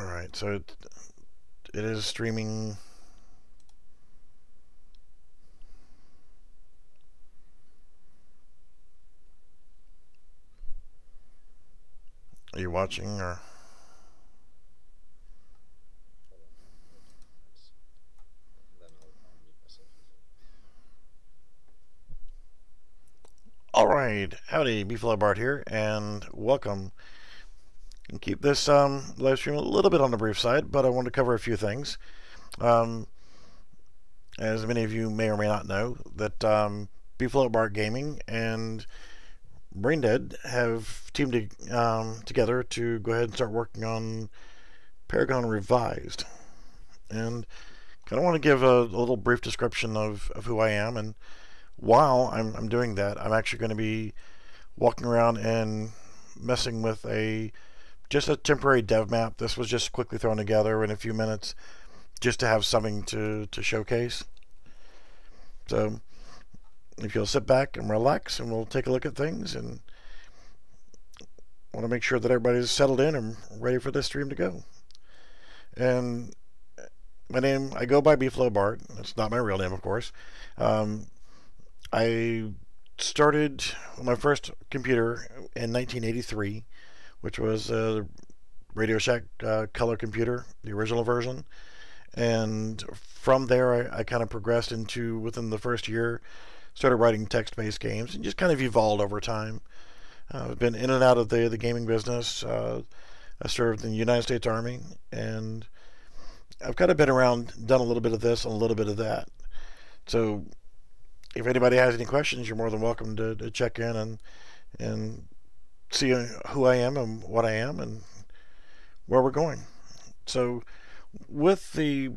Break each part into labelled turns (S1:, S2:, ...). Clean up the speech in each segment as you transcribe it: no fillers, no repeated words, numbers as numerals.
S1: Alright, so it is streaming. Are you watching or? Alright, howdy, Beefalo Bart here, and welcome. And keep this live stream a little bit on the brief side, but I want to cover a few things. As many of you may or may not know, that Beefalo Bart Gaming and Braindead have teamed together to go ahead and start working on Paragon Revised. And kind of want to give a little brief description of who I am, and while I'm doing that, I'm actually going to be walking around and messing with just a temporary dev map. This was just quickly thrown together in a few minutes just to have something to showcase. So if you'll sit back and relax, and we'll take a look at things, and want to make sure that everybody's settled in and ready for this stream to go. And my name, I go by Beefalo Bart. That's not my real name, of course. I started my first computer in 1983, which was a Radio Shack color computer, the original version. And from there, I kind of progressed into, within the first year, started writing text-based games and just kind of evolved over time. I've been in and out of the gaming business. I served in the United States Army, and I've kind of been around, done a little bit of this and a little bit of that. So if anybody has any questions, you're more than welcome to check in and see who I am and what I am and where we're going. So with the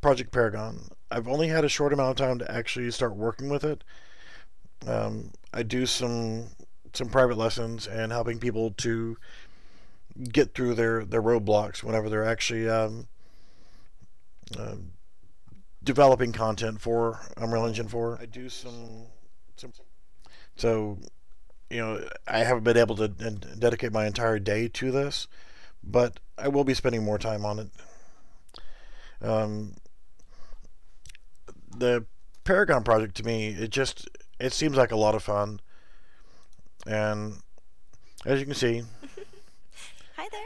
S1: Project Paragon, I've only had a short amount of time to actually start working with it. I do some private lessons and helping people to get through their roadblocks whenever they're actually developing content for Unreal Engine 4. I do some so, you know, I haven't been able to dedicate my entire day to this, but I will be spending more time on it. The Paragon project, to me, it seems like a lot of fun, and as you can see,
S2: Hi there.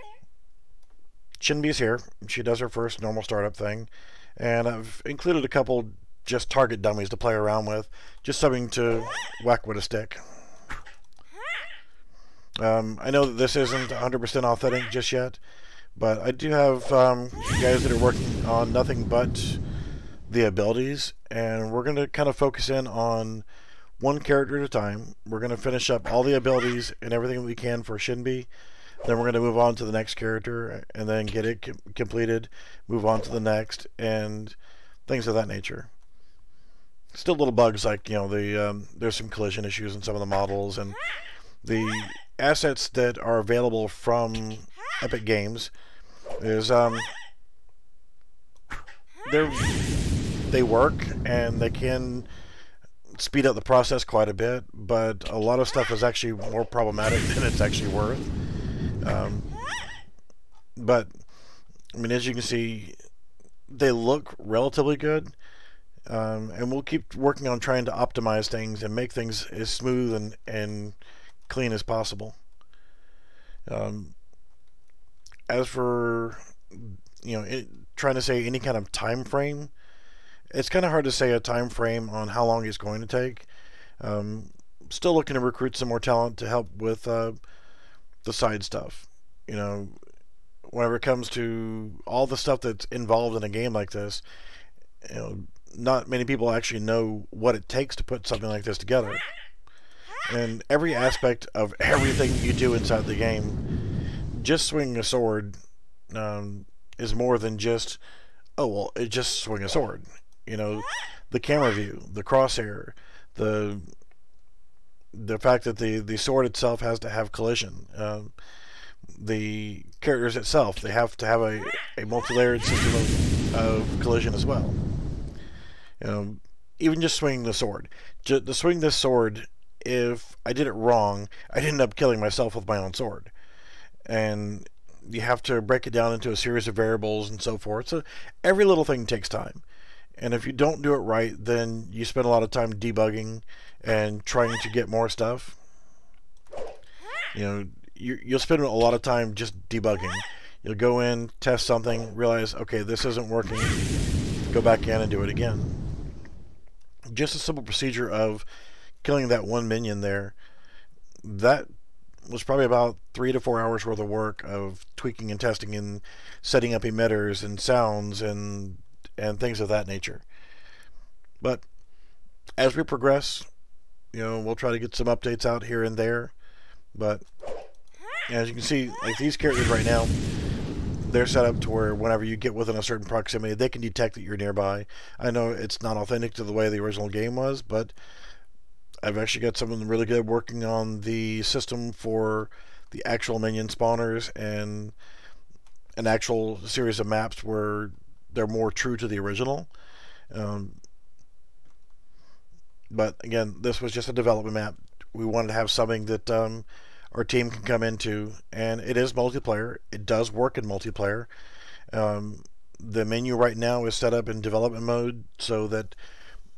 S1: Shinbi's here. She does her first normal startup thing, and I've included a couple just target dummies to play around with, just something to whack with a stick. I know that this isn't 100% authentic just yet, but I do have guys that are working on nothing but the abilities, and we're going to kind of focus in on one character at a time. We're going to finish up all the abilities and everything we can for Shinbi. Then we're going to move on to the next character and then get it completed, move on to the next, and things of that nature. Still little bugs like, you know, there's some collision issues in some of the models, and the assets that are available from Epic Games is they work and they can speed up the process quite a bit, but a lot of stuff is actually more problematic than it's actually worth. But I mean, as you can see, they look relatively good, and we'll keep working on trying to optimize things and make things as smooth and clean as possible. As for, you know, trying to say any kind of time frame, it's kind of hard to say a time frame on how long it's going to take. Still looking to recruit some more talent to help with the side stuff. You know, whenever it comes to all the stuff that's involved in a game like this, you know, not many people actually know what it takes to put something like this together. And every aspect of everything you do inside the game, just swinging a sword is more than just, oh, well, it just swing a sword. You know, the camera view, the crosshair, the fact that the sword itself has to have collision. The characters itself, they have to have a multi-layered system of collision as well. You know, even just swinging the sword. To swing this sword, if I did it wrong, I'd end up killing myself with my own sword. And you have to break it down into a series of variables and so forth. So every little thing takes time. And if you don't do it right, then you spend a lot of time debugging and trying to get more stuff. You know, you'll spend a lot of time just debugging. You'll go in, test something, realize, okay, this isn't working, go back in and do it again. Just a simple procedure of killing that one minion there, that was probably about 3 to 4 hours worth of work of tweaking and testing and setting up emitters and sounds and things of that nature. But as we progress, you know, we'll try to get some updates out here and there. But as you can see, like these characters right now, they're set up to where whenever you get within a certain proximity, they can detect that you're nearby. I know it's not authentic to the way the original game was, but I've actually got someone really good working on the system for the actual minion spawners and an actual series of maps where they're more true to the original. But again, this was just a development map. We wanted to have something that our team can come into, and it is multiplayer. It does work in multiplayer. The menu right now is set up in development mode so that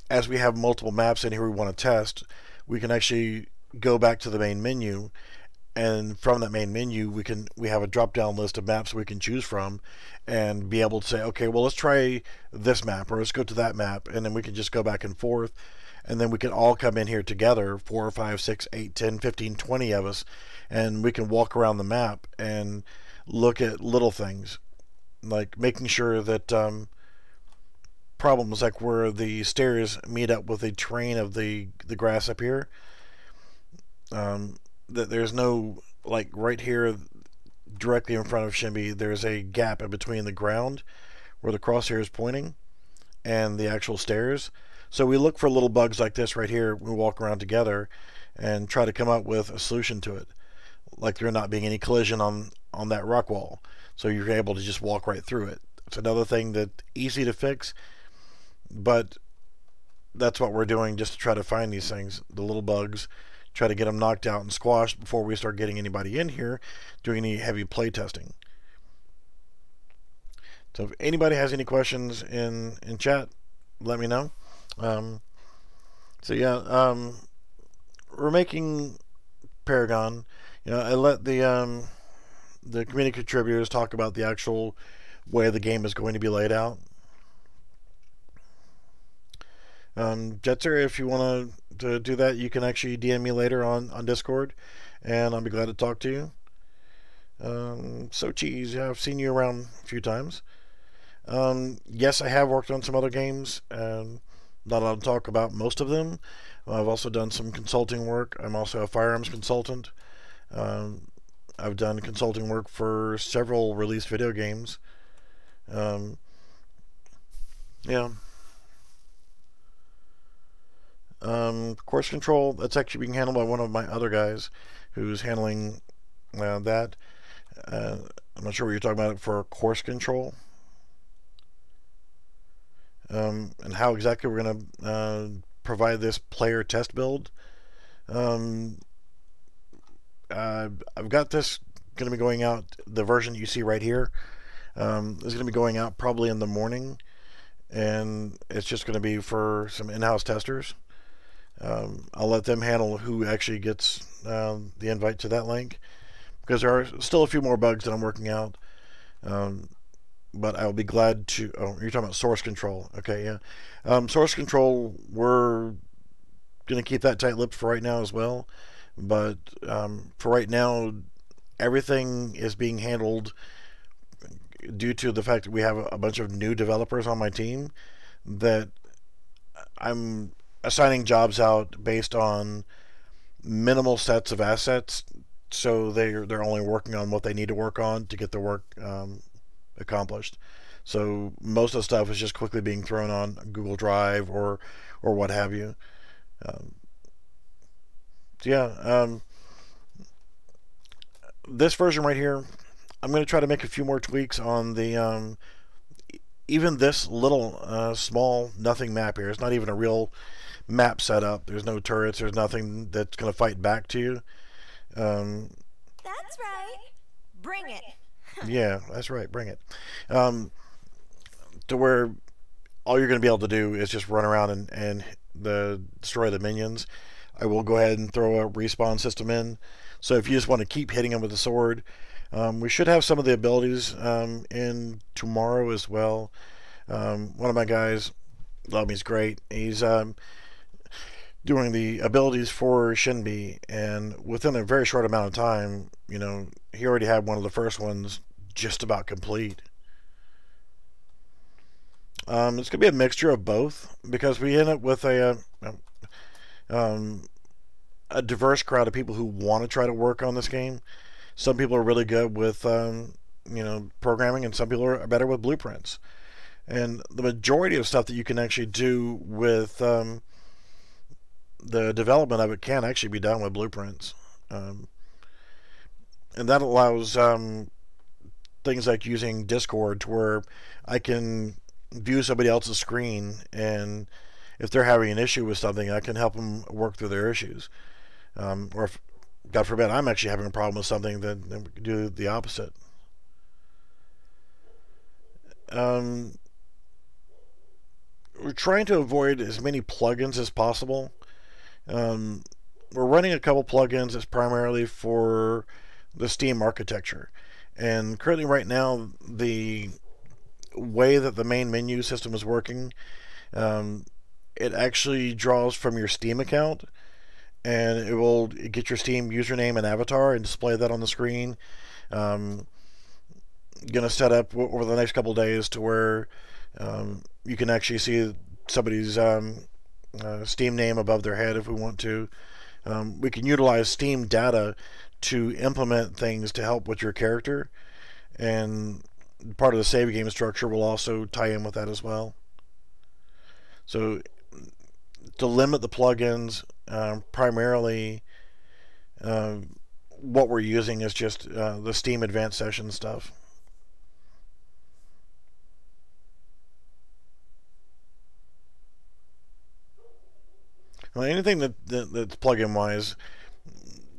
S1: as we have multiple maps in here we want to test, we can actually go back to the main menu, and from that main menu we have a drop down list of maps we can choose from and be able to say, okay, well, let's try this map or let's go to that map, and then we can just go back and forth, and then we can all come in here together, 4, 5, 6, 8, 10, 15, 20 of us, and we can walk around the map and look at little things like making sure that problems like where the stairs meet up with the terrain of the grass up here, that there's no, like right here directly in front of Shinbi, there's a gap in between the ground where the crosshair is pointing and the actual stairs. So we look for little bugs like this right here. We walk around together and try to come up with a solution to it, like there not being any collision on that rock wall, so you're able to just walk right through it. It's another thing that's easy to fix, but that's what we're doing, just to try to find these things, the little bugs, try to get them knocked out and squashed before we start getting anybody in here doing any heavy play testing. So if anybody has any questions in chat, let me know. So yeah, we're making Paragon. You know, I let the community contributors talk about the actual way the game is going to be laid out. Jetzer, if you want to do that, you can actually DM me later on Discord, and I'll be glad to talk to you. So cheese, yeah, I've seen you around a few times. Yes, I have worked on some other games. Not allowed to talk about most of them. I've also done some consulting work. I'm also a firearms consultant. I've done consulting work for several released video games. Yeah. Course control, that's actually being handled by one of my other guys who's handling that. I'm not sure what you're talking about for course control. And how exactly we're going to provide this player test build. I've got this going to be going out, the version you see right here is going to be going out probably in the morning, and it's just going to be for some in-house testers. I'll let them handle who actually gets the invite to that link, because there are still a few more bugs that I'm working out. But I'll be glad to. Oh, you're talking about source control. Okay, yeah. Source control, we're going to keep that tight-lipped for right now as well. But for right now, everything is being handled due to the fact that we have a bunch of new developers on my team, that I'm assigning jobs out based on minimal sets of assets, so they're only working on what they need to work on to get the work accomplished. So most of the stuff is just quickly being thrown on Google Drive or what have you. This version right here, I'm going to try to make a few more tweaks on the even this little small nothing map here. It's not even a real map setup. There's no turrets. There's nothing that's going to fight back to you.
S2: That's right. Bring it.
S1: Yeah, that's right. Bring it. Um, to where all you're going to be able to do is just run around and destroy the minions. I will go ahead and throw a respawn system in. So if you just want to keep hitting them with the sword, we should have some of the abilities in tomorrow as well. One of my guys, love me, he's great. He's doing the abilities for Shinbi, and within a very short amount of time, he already had one of the first ones just about complete. It's going to be a mixture of both because we end up with um, a diverse crowd of people who want to try to work on this game. Some people are really good with programming, and some people are better with blueprints. And the majority of stuff that you can actually do with the development of it can actually be done with blueprints, and that allows things like using Discord to where I can view somebody else's screen, and if they're having an issue with something, I can help them work through their issues. Or if, God forbid, I'm actually having a problem with something, then we can do the opposite. We're trying to avoid as many plugins as possible. We're running a couple plugins that's primarily for the Steam architecture. And currently right now, the way that the main menu system is working, it actually draws from your Steam account, and it will get your Steam username and avatar and display that on the screen. Going to set up over the next couple days to where you can actually see somebody's Steam name above their head if we want to. We can utilize Steam data to implement things to help with your character, and part of the save game structure will also tie in with that as well. So to limit the plugins, primarily what we're using is just the Steam Advanced Session stuff. Well, anything that's plugin wise,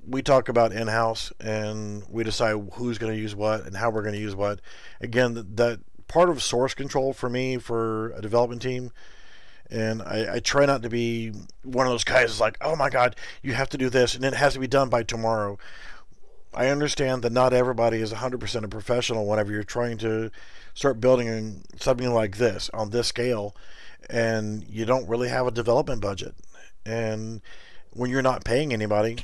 S1: we talk about in-house, and we decide who's going to use what and how we're going to use what. Again, that part of source control for me, for a development team, and I try not to be one of those guys that's like, oh my god, you have to do this and it has to be done by tomorrow. I understand that not everybody is 100% a professional whenever you're trying to start building something like this on this scale, and you don't really have a development budget. And when you're not paying anybody,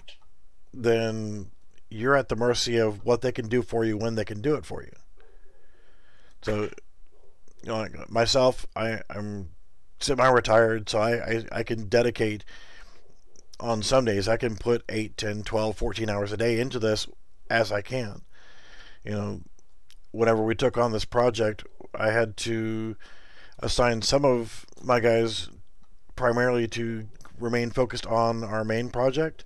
S1: then you're at the mercy of what they can do for you when they can do it for you. So, like myself, I'm semi-retired, so I can dedicate, on some days I can put 8, 10, 12, 14 hours a day into this as I can. Whenever we took on this project, I had to assign some of my guys primarily to remain focused on our main project,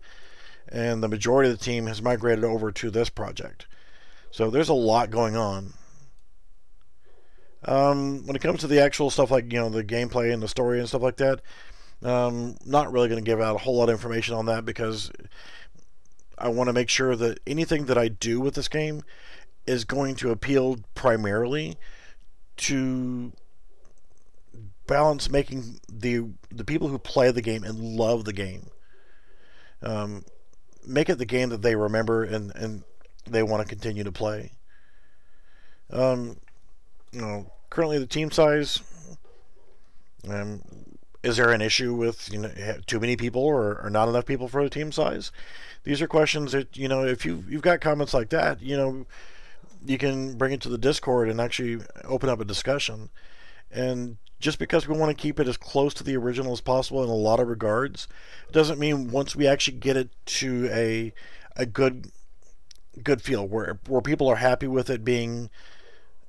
S1: and the majority of the team has migrated over to this project. So there's a lot going on. When it comes to the actual stuff like the gameplay and the story and stuff like that, not really going to give out a whole lot of information on that, because I want to make sure that anything that I do with this game is going to appeal primarily to balance making the people who play the game and love the game, make it the game that they remember and they want to continue to play. Currently the team size, is there an issue with too many people or not enough people for the team size? These are questions that if you've got comments like that, you can bring it to the Discord and actually open up a discussion. And just because we want to keep it as close to the original as possible in a lot of regards, doesn't mean once we actually get it to a good feel where people are happy with it being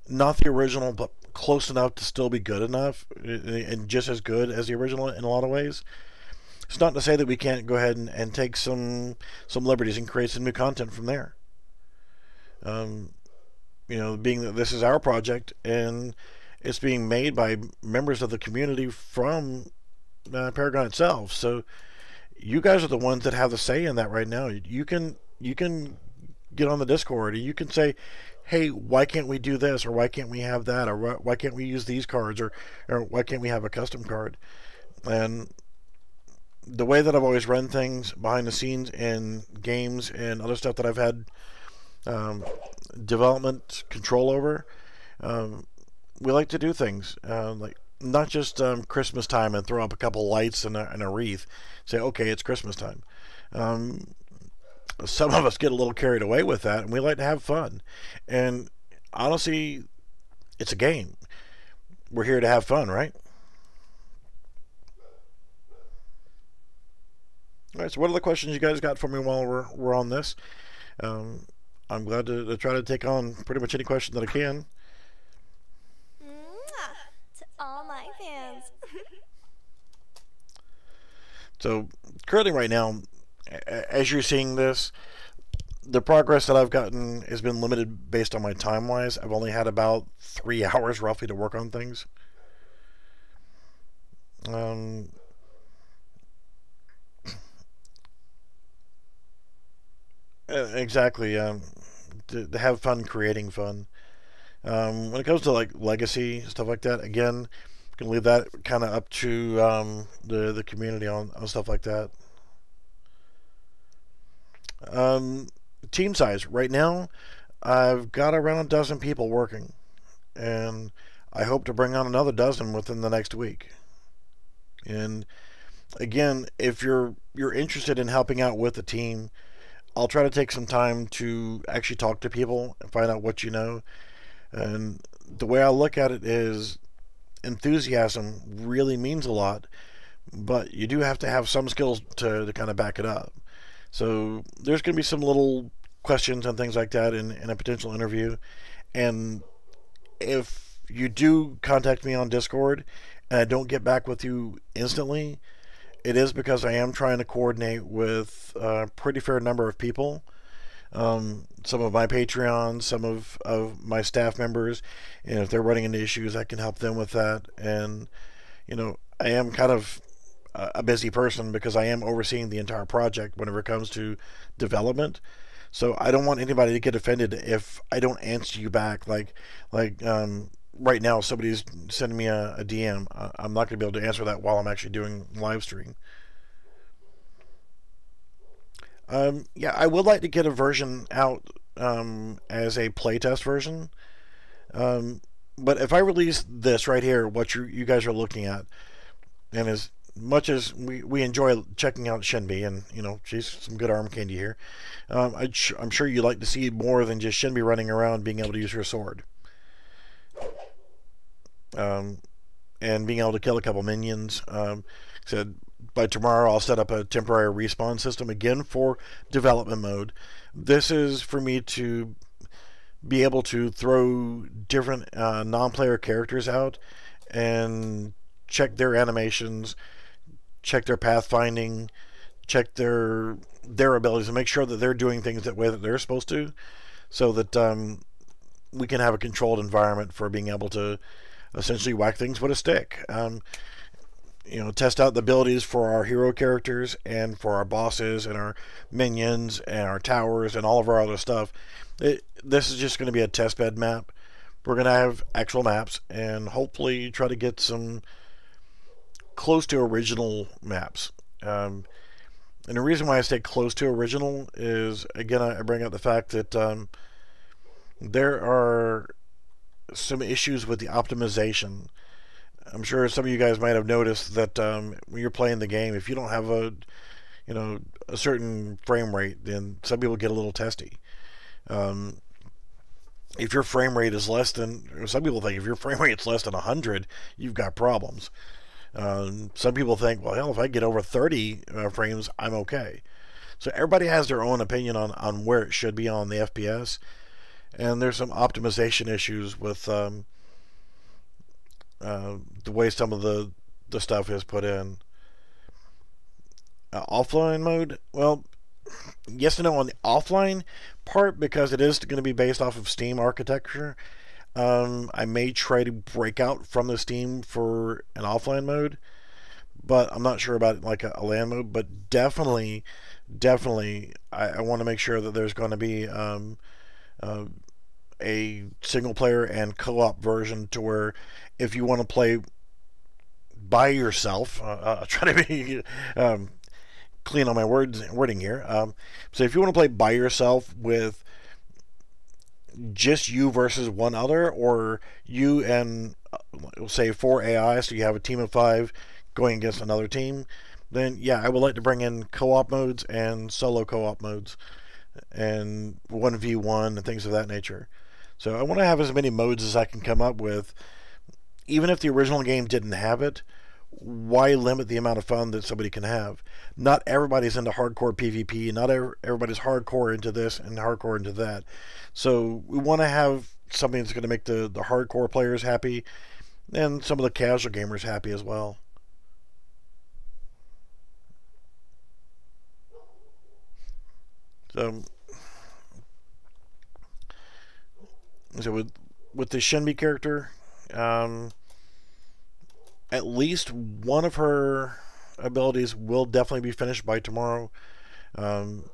S1: not the original but close enough to still be good enough and just as good as the original in a lot of ways. It's not to say that we can't go ahead and take some liberties and create some new content from there. Being that this is our project and it's being made by members of the community from Paragon itself, so you guys are the ones that have the say in that right now. You can get on the Discord and you can say, hey, why can't we do this, or why can't we have that, or why can't we use these cards, or why can't we have a custom card? And the way that I've always run things behind the scenes in games and other stuff that I've had development control over, we like to do things like not just Christmas time and throw up a couple lights and a wreath. Say, okay, it's Christmas time. Some of us get a little carried away with that, and we like to have fun. And honestly, it's a game. We're here to have fun, right? All right, so what are the questions you guys got for me while we're on this? I'm glad to try to take on pretty much any question that I can.
S2: Mwah! To all my fans.
S1: So currently right now, as you're seeing this, the progress that I've gotten has been limited based on my time-wise. I've only had about 3 hours roughly to work on things. Exactly. To have fun creating fun. When it comes to like legacy stuff like that, again, you can leave that kind of up to the community on stuff like that. Team size right now, I've got around a dozen people working, and I hope to bring on another dozen within the next week. And again, if you're interested in helping out with the team, I'll try to take some time to actually talk to people and find out what you know. And the way I look at it is enthusiasm really means a lot, but you do have to have some skills to kind of back it up. So there's going to be some little questions and things like that in a potential interview. And if you do contact me on Discord and I don't get back with you instantly, it is because I am trying to coordinate with a pretty fair number of people. Some of my Patreons, some of my staff members, and if they're running into issues, I can help them with that. And, you know, I am kind of a busy person because I am overseeing the entire project whenever it comes to development. So I don't want anybody to get offended if I don't answer you back. Like right now, somebody's sending me a DM. I'm not going to be able to answer that while I'm actually doing live stream. Yeah, I would like to get a version out as a playtest version. But if I release this right here, what you guys are looking at, and as much as we enjoy checking out Shinbi, and you know, she's some good arm candy here, I'm sure you'd like to see more than just Shinbi running around being able to use her sword. And being able to kill a couple minions. Said by tomorrow I'll set up a temporary respawn system again for development mode. This is for me to be able to throw different non-player characters out and check their animations, check their pathfinding, check their abilities, and make sure that they're doing things that way that they're supposed to, so that we can have a controlled environment for being able to essentially whack things with a stick. You know, test out the abilities for our hero characters and for our bosses and our minions and our towers and all of our other stuff. This is just going to be a testbed map. We're going to have actual maps and hopefully try to get some close to original maps. And the reason why I say close to original is, again, I bring up the fact that there are some issues with the optimization. I'm sure some of you guys might have noticed that when you're playing the game, if you don't have a certain frame rate, then some people get a little testy. If your frame rate is less than, or some people think if your frame rate is less than 100, you've got problems. Some people think, well, hell, if I get over 30 frames, I'm okay. So everybody has their own opinion on where it should be on the FPS. And there's some optimization issues with the way some of the stuff is put in. Offline mode, well, yes and no on the offline part, because it is going to be based off of Steam architecture. I may try to break out from the Steam for an offline mode, but I'm not sure about like a land mode. But definitely, I want to make sure that there's going to be uh, a single player and co-op version to where if you want to play by yourself, I'll try to be clean on my wording here. So if you want to play by yourself with just you versus one other, or you and say 4 AI, so you have a team of 5 going against another team, then yeah, I would like to bring in co-op modes and solo co-op modes and 1v1 and things of that nature. So I want to have as many modes as I can come up with. Even if the original game didn't have it, why limit the amount of fun that somebody can have? Not everybody's into hardcore PvP. Not everybody's hardcore into this and hardcore into that. So we want to have something that's going to make the hardcore players happy and some of the casual gamers happy as well. So, so with the Shinbi character, um, at least one of her abilities will definitely be finished by tomorrow. Um,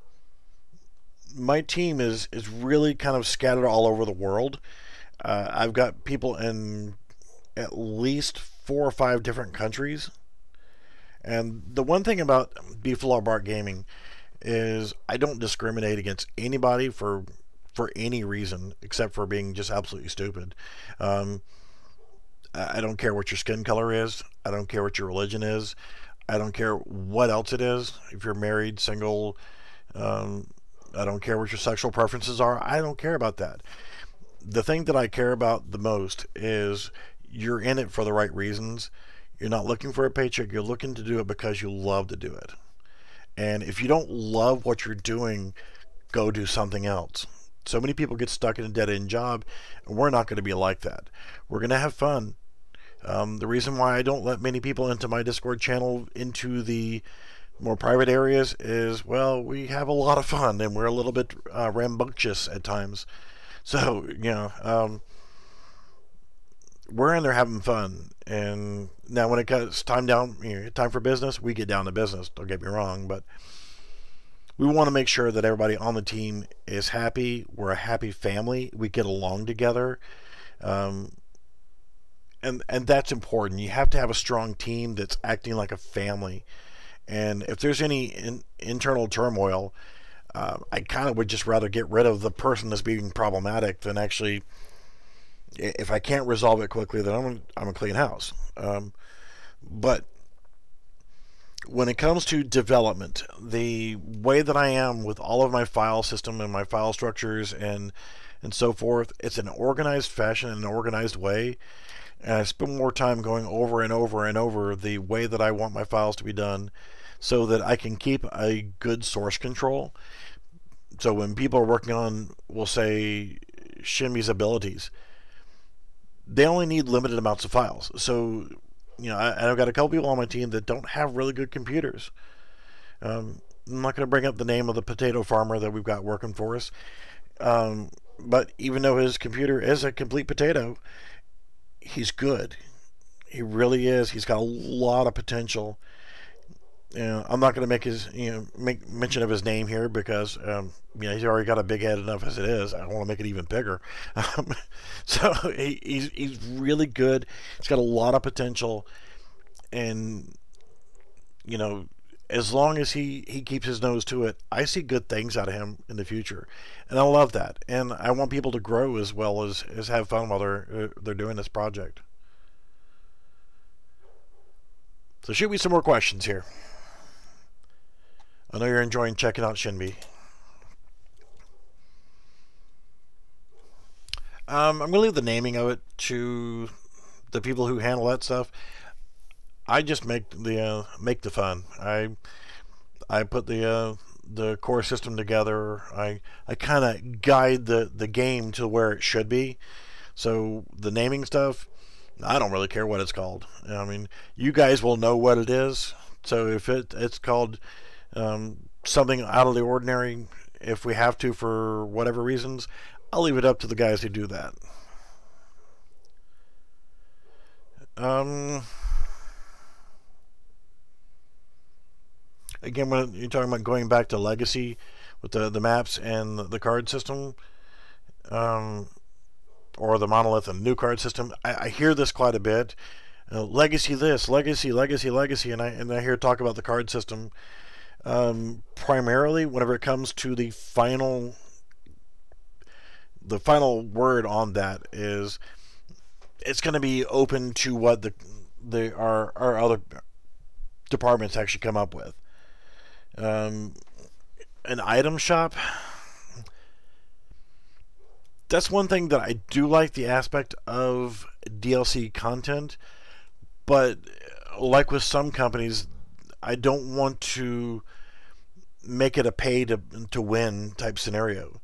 S1: my team is really kind of scattered all over the world. I've got people in at least 4 or 5 different countries. And the one thing about Beefalo Bark Gaming is I don't discriminate against anybody for any reason except for being just absolutely stupid. Um, I don't care what your skin color is. I don't care what your religion is. I don't care what else it is. If you're married, single, um, I don't care what your sexual preferences are. I don't care about that. The thing that I care about the most is you're in it for the right reasons. You're not looking for a paycheck. You're looking to do it because you love to do it. And if you don't love what you're doing, go do something else. So many people get stuck in a dead end job, and we're not going to be like that. We're going to have fun. The reason why I don't let many people into my Discord channel, into the more private areas, is, well, we have a lot of fun and we're a little bit rambunctious at times. So, we're in there having fun. And now when it comes time for business, we get down to business. Don't get me wrong, but we want to make sure that everybody on the team is happy. We're a happy family. We get along together. Um, and that's important. You have to have a strong team that's acting like a family. And if there's any internal turmoil, I kind of would just rather get rid of the person that's being problematic than actually, if I can't resolve it quickly, then I'm a clean house. But when it comes to development, the way that I am with all of my file system and my file structures and so forth, it's an organized fashion, an organized way. And I spend more time going over and over and over the way that I want my files to be done so that I can keep a good source control. So when people are working on, we'll say, Shinbi's abilities, they only need limited amounts of files. So, I've got a couple people on my team that don't have really good computers. I'm not going to bring up the name of the potato farmer that we've got working for us. But even though his computer is a complete potato, he's good. He really is. He's got a lot of potential. I'm not going to make mention of his name here because he's already got a big head enough as it is. I don't want to make it even bigger. So he's really good. He's got a lot of potential, and as long as he keeps his nose to it, I see good things out of him in the future, and I love that. And I want people to grow as well as have fun while they're doing this project. So shoot me some more questions here. I know you're enjoying checking out Shinbi. I'm going to leave the naming of it to the people who handle that stuff. I just make the fun. I put the core system together. I kind of guide the game to where it should be. So the naming stuff, I don't really care what it's called. I mean, you guys will know what it is. So if it's called something out of the ordinary, if we have to for whatever reasons, I'll leave it up to the guys who do that. Um, again, when you're talking about going back to legacy with the maps and the card system, um, or the monolith and new card system, I hear this quite a bit. Legacy this, legacy, legacy, legacy, and I hear talk about the card system. Primarily, whenever it comes to the final word on that is it's going to be open to what our other departments actually come up with. An item shop. That's one thing that I do like the aspect of DLC content, but like with some companies, I don't want to make it a pay to win type scenario.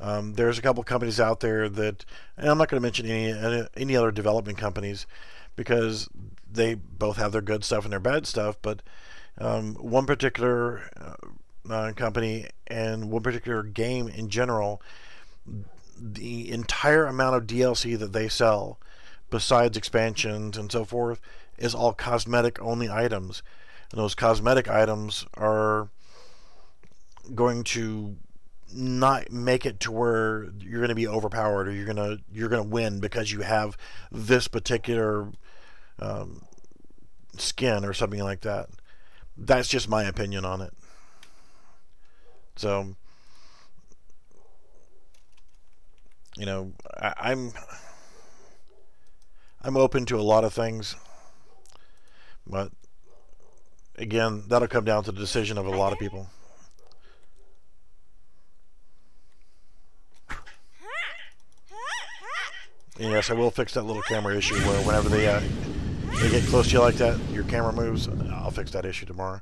S1: There's a couple companies out there that, and I'm not going to mention any other development companies because they both have their good stuff and their bad stuff, but one particular company and one particular game in general, the entire amount of DLC that they sell, besides expansions and so forth, is all cosmetic only items. And those cosmetic items are going to not make it to where you're going to be overpowered or you're gonna win because you have this particular skin or something like that. That's just my opinion on it. So, you know, I'm open to a lot of things, but again, that'll come down to the decision of a lot of people. And yes, I will fix that little camera issue where whenever they get close to you like that, your camera moves. I'll fix that issue tomorrow.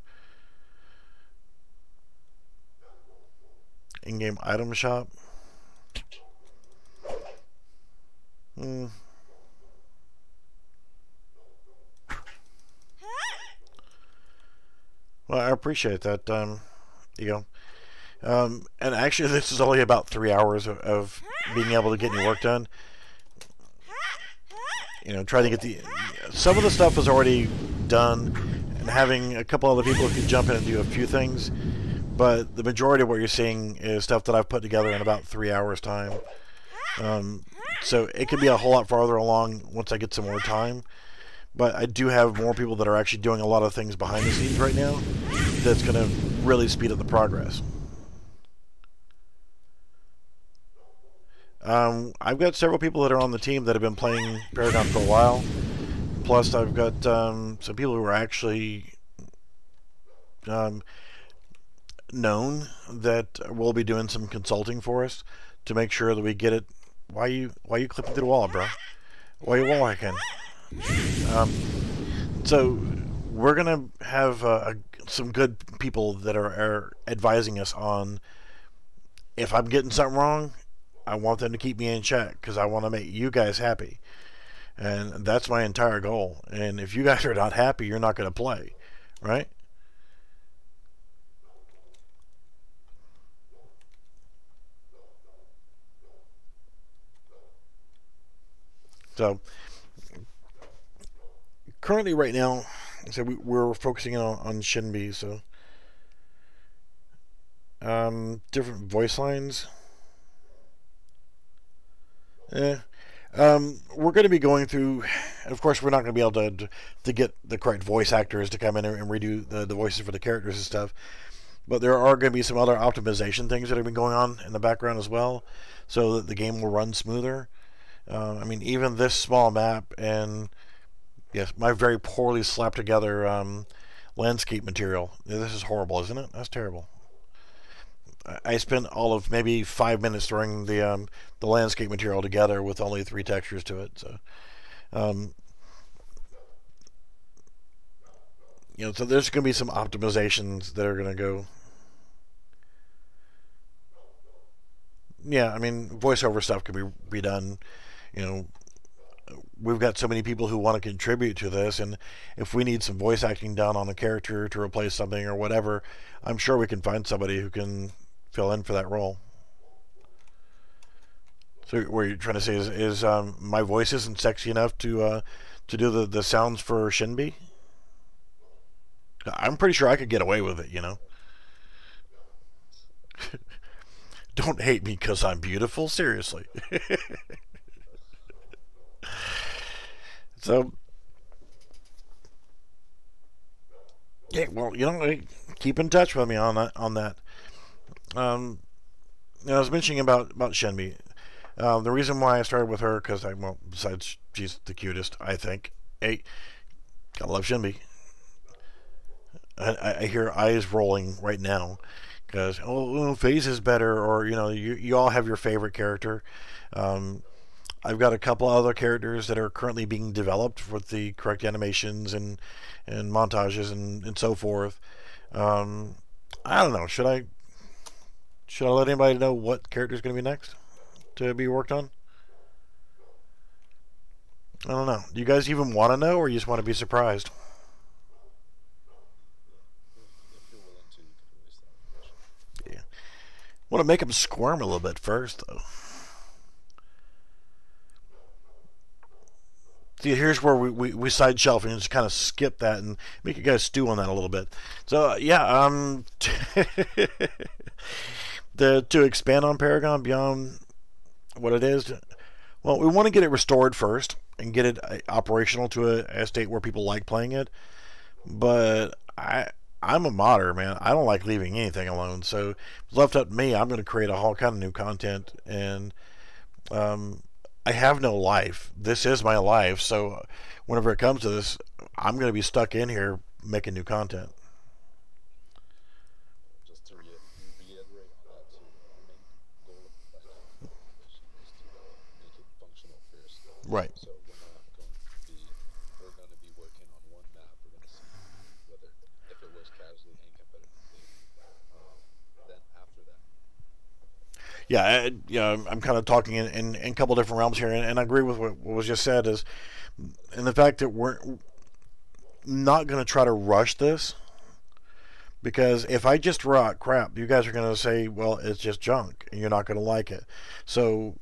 S1: In-game item shop. Well, I appreciate that. You know, and actually, this is only about 3 hours of being able to get your work done. You know, trying to get some of the stuff is already done, and having a couple other people who can jump in and do a few things. But the majority of what you're seeing is stuff that I've put together in about 3 hours time. So it could be a whole lot farther along once I get some more time. But I do have more people that are actually doing a lot of things behind the scenes right now that's going to really speed up the progress. I've got several people that are on the team that have been playing Paragon for a while. Plus, I've got some people who are actually known that will be doing some consulting for us to make sure that we get it. Why you clipping through the wall, bro? Why you wall hacking? So we're gonna have some good people that are advising us on if I'm getting something wrong. I want them to keep me in check because I want to make you guys happy, and that's my entire goal. And if you guys are not happy, you're not going to play, right? So currently, right now, so we're focusing on Shinbi. So different voice lines. We're going to be going through. Of course, we're not going to be able to get the correct voice actors to come in and redo the voices for the characters and stuff. But there are going to be some other optimization things that have been going on in the background as well, so that the game will run smoother. I mean, even this small map and yes, my very poorly slapped together landscape material. This is horrible, isn't it? That's terrible. I spent all of maybe 5 minutes throwing the landscape material together with only 3 textures to it. So, you know, so there's going to be some optimizations that are going to go. Yeah, I mean, voiceover stuff can be redone. You know, we've got so many people who want to contribute to this, and if we need some voice acting done on a character to replace something or whatever, I'm sure we can find somebody who can fill in for that role. So what you're trying to say is my voice isn't sexy enough to do the sounds for Shinbi? I'm pretty sure I could get away with it, you know. Don't hate me because I'm beautiful. Seriously. So, yeah, well, keep in touch with me on that. Um, I was mentioning about Shinbi. The reason why I started with her because well, besides she's the cutest, I think. Hey, I love Shinbi. I hear eyes rolling right now because Phase is better, or you all have your favorite character. Um, I've got a couple other characters that are currently being developed with the correct animations and montages and so forth. Um, I don't know. Should I let anybody know what character is going to be next to be worked on? I don't know. Do you guys even want to know, or you just want to be surprised? Yeah. Want to make them squirm a little bit first, though. See, here's where we side shelf and just kind of skip that and make you guys stew on that a little bit. So yeah, to expand on Paragon beyond what it is, well, we want to get it restored first and get it operational to a state where people like playing it. But I'm a modder, man. I don't like leaving anything alone. So if it's left up to me, I'm going to create a whole kind of new content and um, I have no life. This is my life. So whenever it comes to this, I'm going to be stuck in here making new content. Right. Yeah, I'm kind of talking in a couple different realms here, and I agree with what was just said. Is and the fact that we're not going to try to rush this because if I just rock crap, you guys are going to say, well, it's just junk, and you're not going to like it. So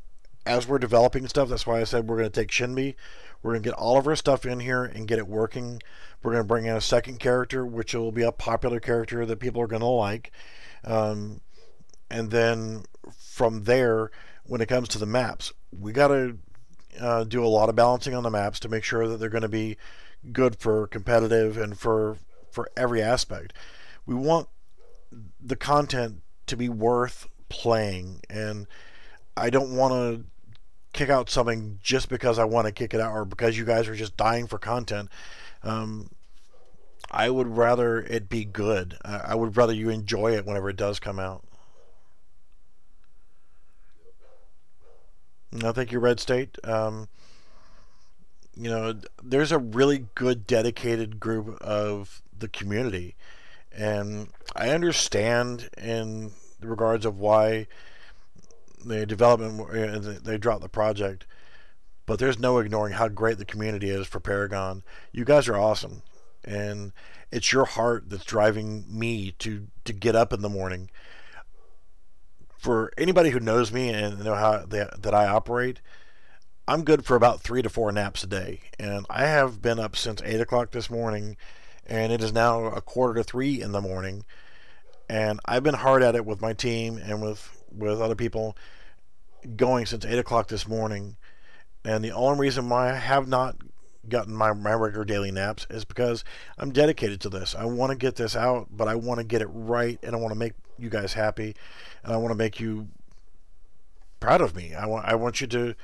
S1: as we're developing stuff, that's why I said we're going to take Shinbi. We're going to get all of our stuff in here and get it working. We're going to bring in a second character, which will be a popular character that people are going to like. Um, and then from there, when it comes to the maps, we got to do a lot of balancing on the maps to make sure that they're going to be good for competitive and for every aspect. We want the content to be worth playing, and I don't want to kick out something just because I want to kick it out or because you guys are just dying for content. Um, I would rather it be good. I would rather you enjoy it whenever it does come out. No, thank you, Red State. There's a really good dedicated group of the community, and I understand in regards of why the development they dropped the project, but there's no ignoring how great the community is for Paragon. You guys are awesome, and it's your heart that's driving me to get up in the morning. For anybody who knows me and know how that I operate, I'm good for about 3 to 4 naps a day, and I have been up since 8 o'clock this morning, and it is now a quarter to 3 in the morning, and I've been hard at it with my team and with other people going since 8 o'clock this morning. And the only reason why I have not gotten my regular daily naps is because I'm dedicated to this. I want to get this out, but I want to get it right, and I want to make you guys happy, and I want to make you proud of me. I want you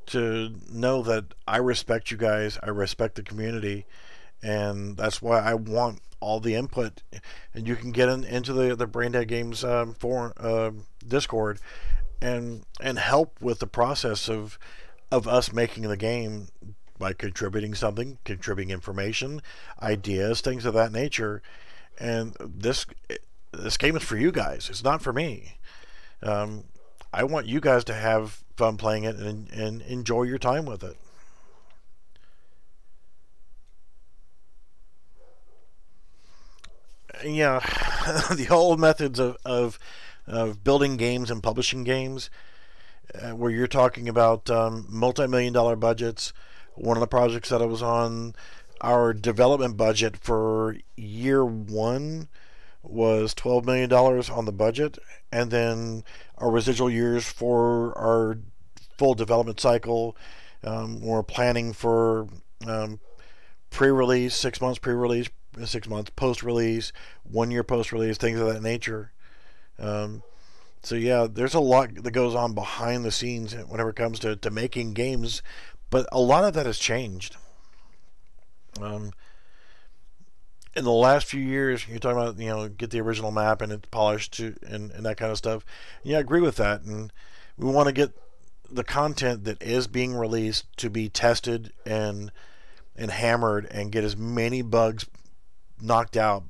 S1: to know that I respect you guys. I respect the community, and that's why I want all the input. And you can get into the Brain Dead Games for Discord and help with the process of us making the game by contributing something, contributing information, ideas, things of that nature. And this game is for you guys. It's not for me. I want you guys to have fun playing it and enjoy your time with it. Yeah, the old methods of building games and publishing games, where you're talking about multi-million-dollar budgets. One of the projects that I was on, our development budget for year one was $12 million on the budget, and then our residual years for our full development cycle, we're planning for pre-release, 6 months pre-release, 6 months post-release, 1 year post-release, things of that nature. So yeah, there's a lot that goes on behind the scenes whenever it comes to making games, but a lot of that has changed. Um, in the last few years, you're talking about, get the original map and it's polished and that kind of stuff. Yeah, I agree with that, and we want to get the content that is being released to be tested and hammered and get as many bugs knocked out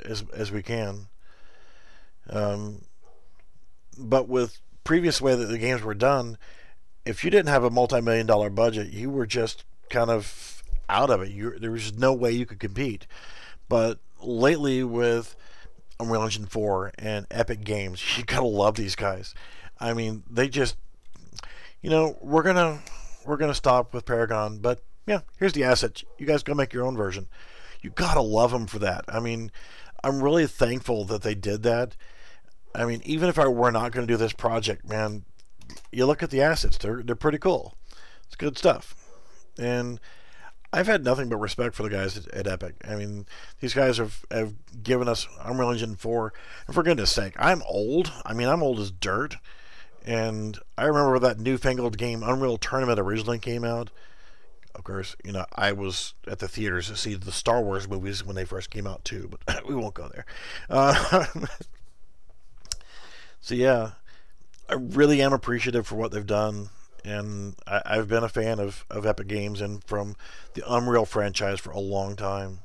S1: as we can. Um, but with previous way that the games were done, if you didn't have a multi-million-dollar budget, you were just kind of out of it. There was no way you could compete. But lately with Unreal Engine 4 and Epic Games, you gotta love these guys. I mean, they just, we're gonna stop with Paragon, but yeah, here's the asset. You guys go make your own version. You gotta love them for that. I mean, I'm really thankful that they did that. I mean, even if I were not going to do this project, man, you look at the assets; they're pretty cool. It's good stuff, and I've had nothing but respect for the guys at Epic. I mean, these guys have given us Unreal Engine 4, and for goodness sake, I'm old. I mean, I'm old as dirt, and I remember that newfangled game Unreal Tournament originally came out. Of course, I was at the theaters to see the Star Wars movies when they first came out too, but we won't go there. So yeah, I really am appreciative for what they've done, and I've been a fan of Epic Games and from the Unreal franchise for a long time.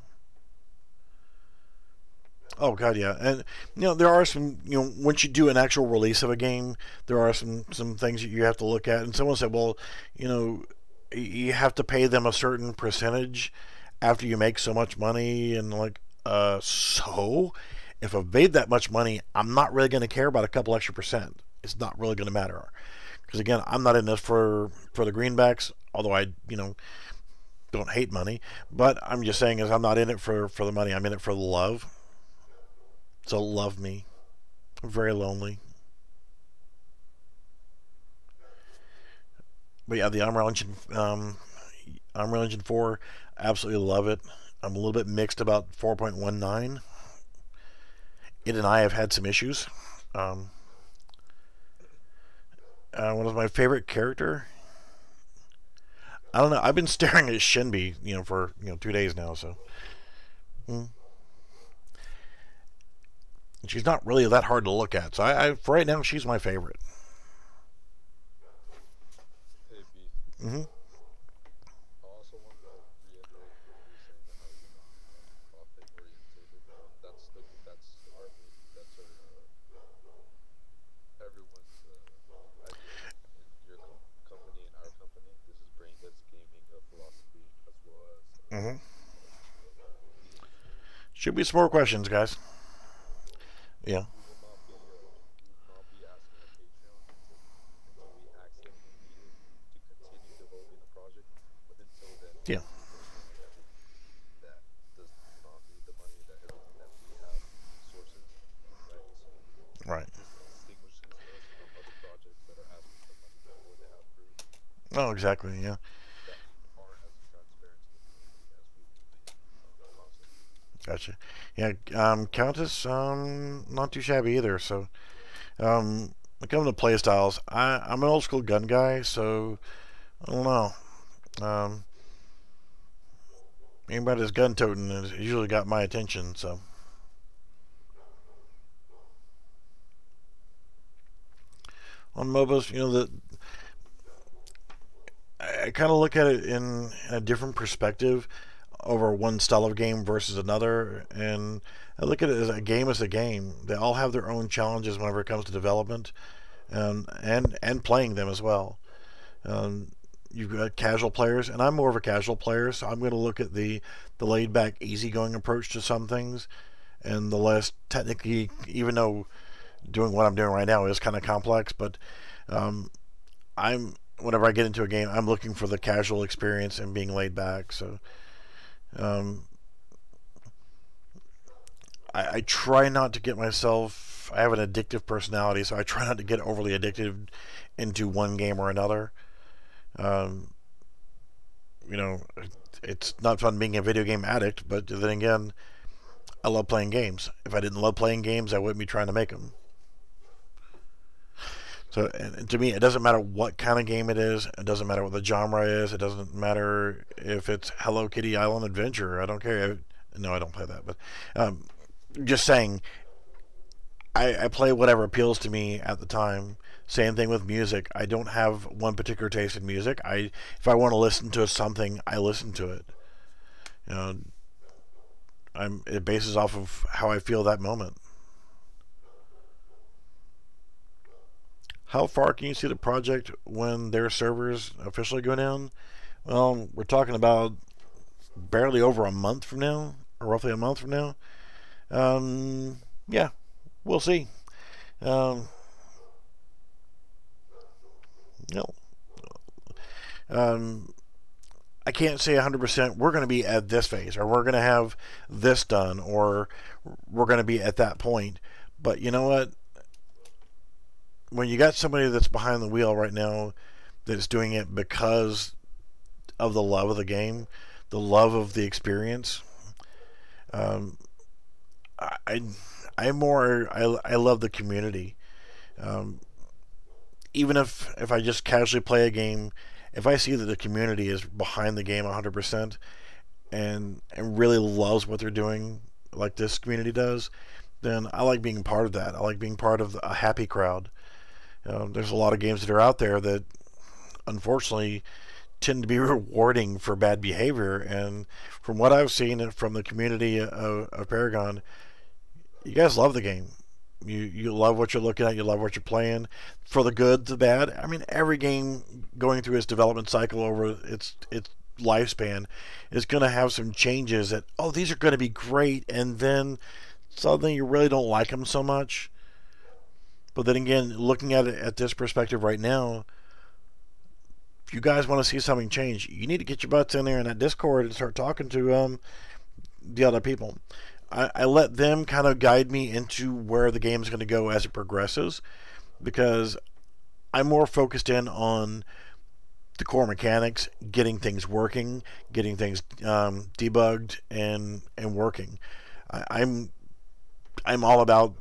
S1: Oh god, yeah, and there are some, once you do an actual release of a game, there are some things that you have to look at. And someone said, well, you have to pay them a certain percentage after you make so much money, and like, so if I've made that much money, I'm not really going to care about a couple extra percent. It's not really going to matter, because again, I'm not in this for the greenbacks, although I don't hate money, but I'm just saying is I'm not in it for the money. I'm in it for the love. So love me. I'm very lonely. But yeah, the Unreal Engine 4, absolutely love it. I'm a little bit mixed about 4.19. It and I have had some issues. One of my favorite character, I don't know. I've been staring at Shinbi, for 2 days now. So, she's not really that hard to look at. So I for right now, she's my favorite. Mm-hmm. Mm-hmm. Should be some more questions, guys. Yeah. Yeah. Right. Oh, exactly. Yeah. Gotcha. Yeah. Countess, not too shabby either. So, when it comes to play styles, I'm an old school gun guy, so I don't know. Um, Anybody that's gun toting has usually got my attention. So, on MOBAs, I kind of look at it in a different perspective over one style of game versus another, and I look at it as a game is a game. They all have their own challenges whenever it comes to development, and playing them as well. Um, you've got casual players, and I'm more of a casual player, so I'm going to look at the laid back, easygoing approach to some things, and the less technically, even though doing what I'm doing right now is kind of complex, but um, I'm whenever I get into a game, I'm looking for the casual experience and being laid back. So Um, I try not to get myself. I have an addictive personality, so I try not to get overly addicted into one game or another. Um, you know, it's not fun being a video game addict, but then again, I love playing games. If I didn't love playing games, I wouldn't be trying to make them. So, and to me, it doesn't matter what kind of game it is. It doesn't matter what the genre is. It doesn't matter if it's Hello Kitty Island Adventure. I don't care. No, I don't play that. But just saying, I play whatever appeals to me at the time. Same thing with music. I don't have one particular taste in music. If I want to listen to something, I listen to it. You know, it bases off of how I feel that moment. How far can you see the project when their servers officially go down? Well, we're talking about barely over a month from now, or roughly a month from now. Yeah, we'll see. Um, you um, I can't say 100% we're going to be at this phase, or we're going to have this done, or we're going to be at that point. But you know what? When you got somebody that's behind the wheel right now that's doing it because of the love of the game, the love of the experience, um, I, I love the community. Um, Even if I just casually play a game, if I see that the community is behind the game 100% and really loves what they're doing, like this community does, then I like being part of that. I like being part of a happy crowd. There's a lot of games that are out there that unfortunately tend to be rewarding for bad behavior, and from what I've seen from the community of Paragon, you guys love the game. You love what you're looking at. You love what you're playing, for the good, the bad. I mean, every game going through its development cycle over its lifespan is going to have some changes that, oh, these are going to be great, and then suddenly you really don't like them so much. But then again, looking at it at this perspective right now, if you guys want to see something change, you need to get your butts in there in that Discord and start talking to the other people. I let them kind of guide me into where the game is going to go as it progresses, because I'm more focused in on the core mechanics, getting things working, getting things debugged and working. I'm all about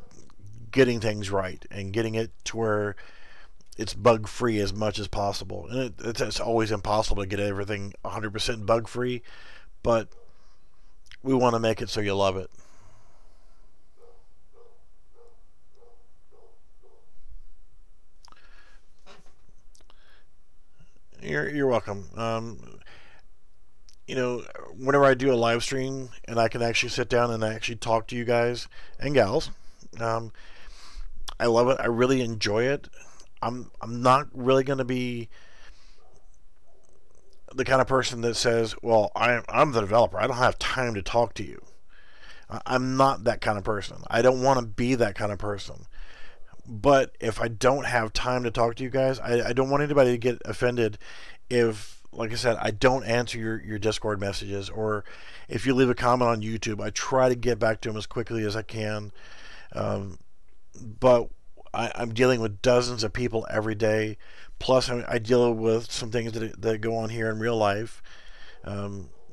S1: getting things right and getting it to where it's bug free as much as possible. And it's always impossible to get everything 100% bug free, but we want to make it so you love it. You're welcome. Whenever I do a live stream and I can actually sit down and actually talk to you guys and gals, um, I love it. I really enjoy it. I'm not really going to be the kind of person that says, "Well, I'm the developer. I don't have time to talk to you." I'm not that kind of person. I don't want to be that kind of person. But if I don't have time to talk to you guys, I don't want anybody to get offended if, like I said, I don't answer your Discord messages, or if you leave a comment on YouTube. I try to get back to them as quickly as I can. But I'm dealing with dozens of people every day. Plus, I deal with some things that go on here in real life.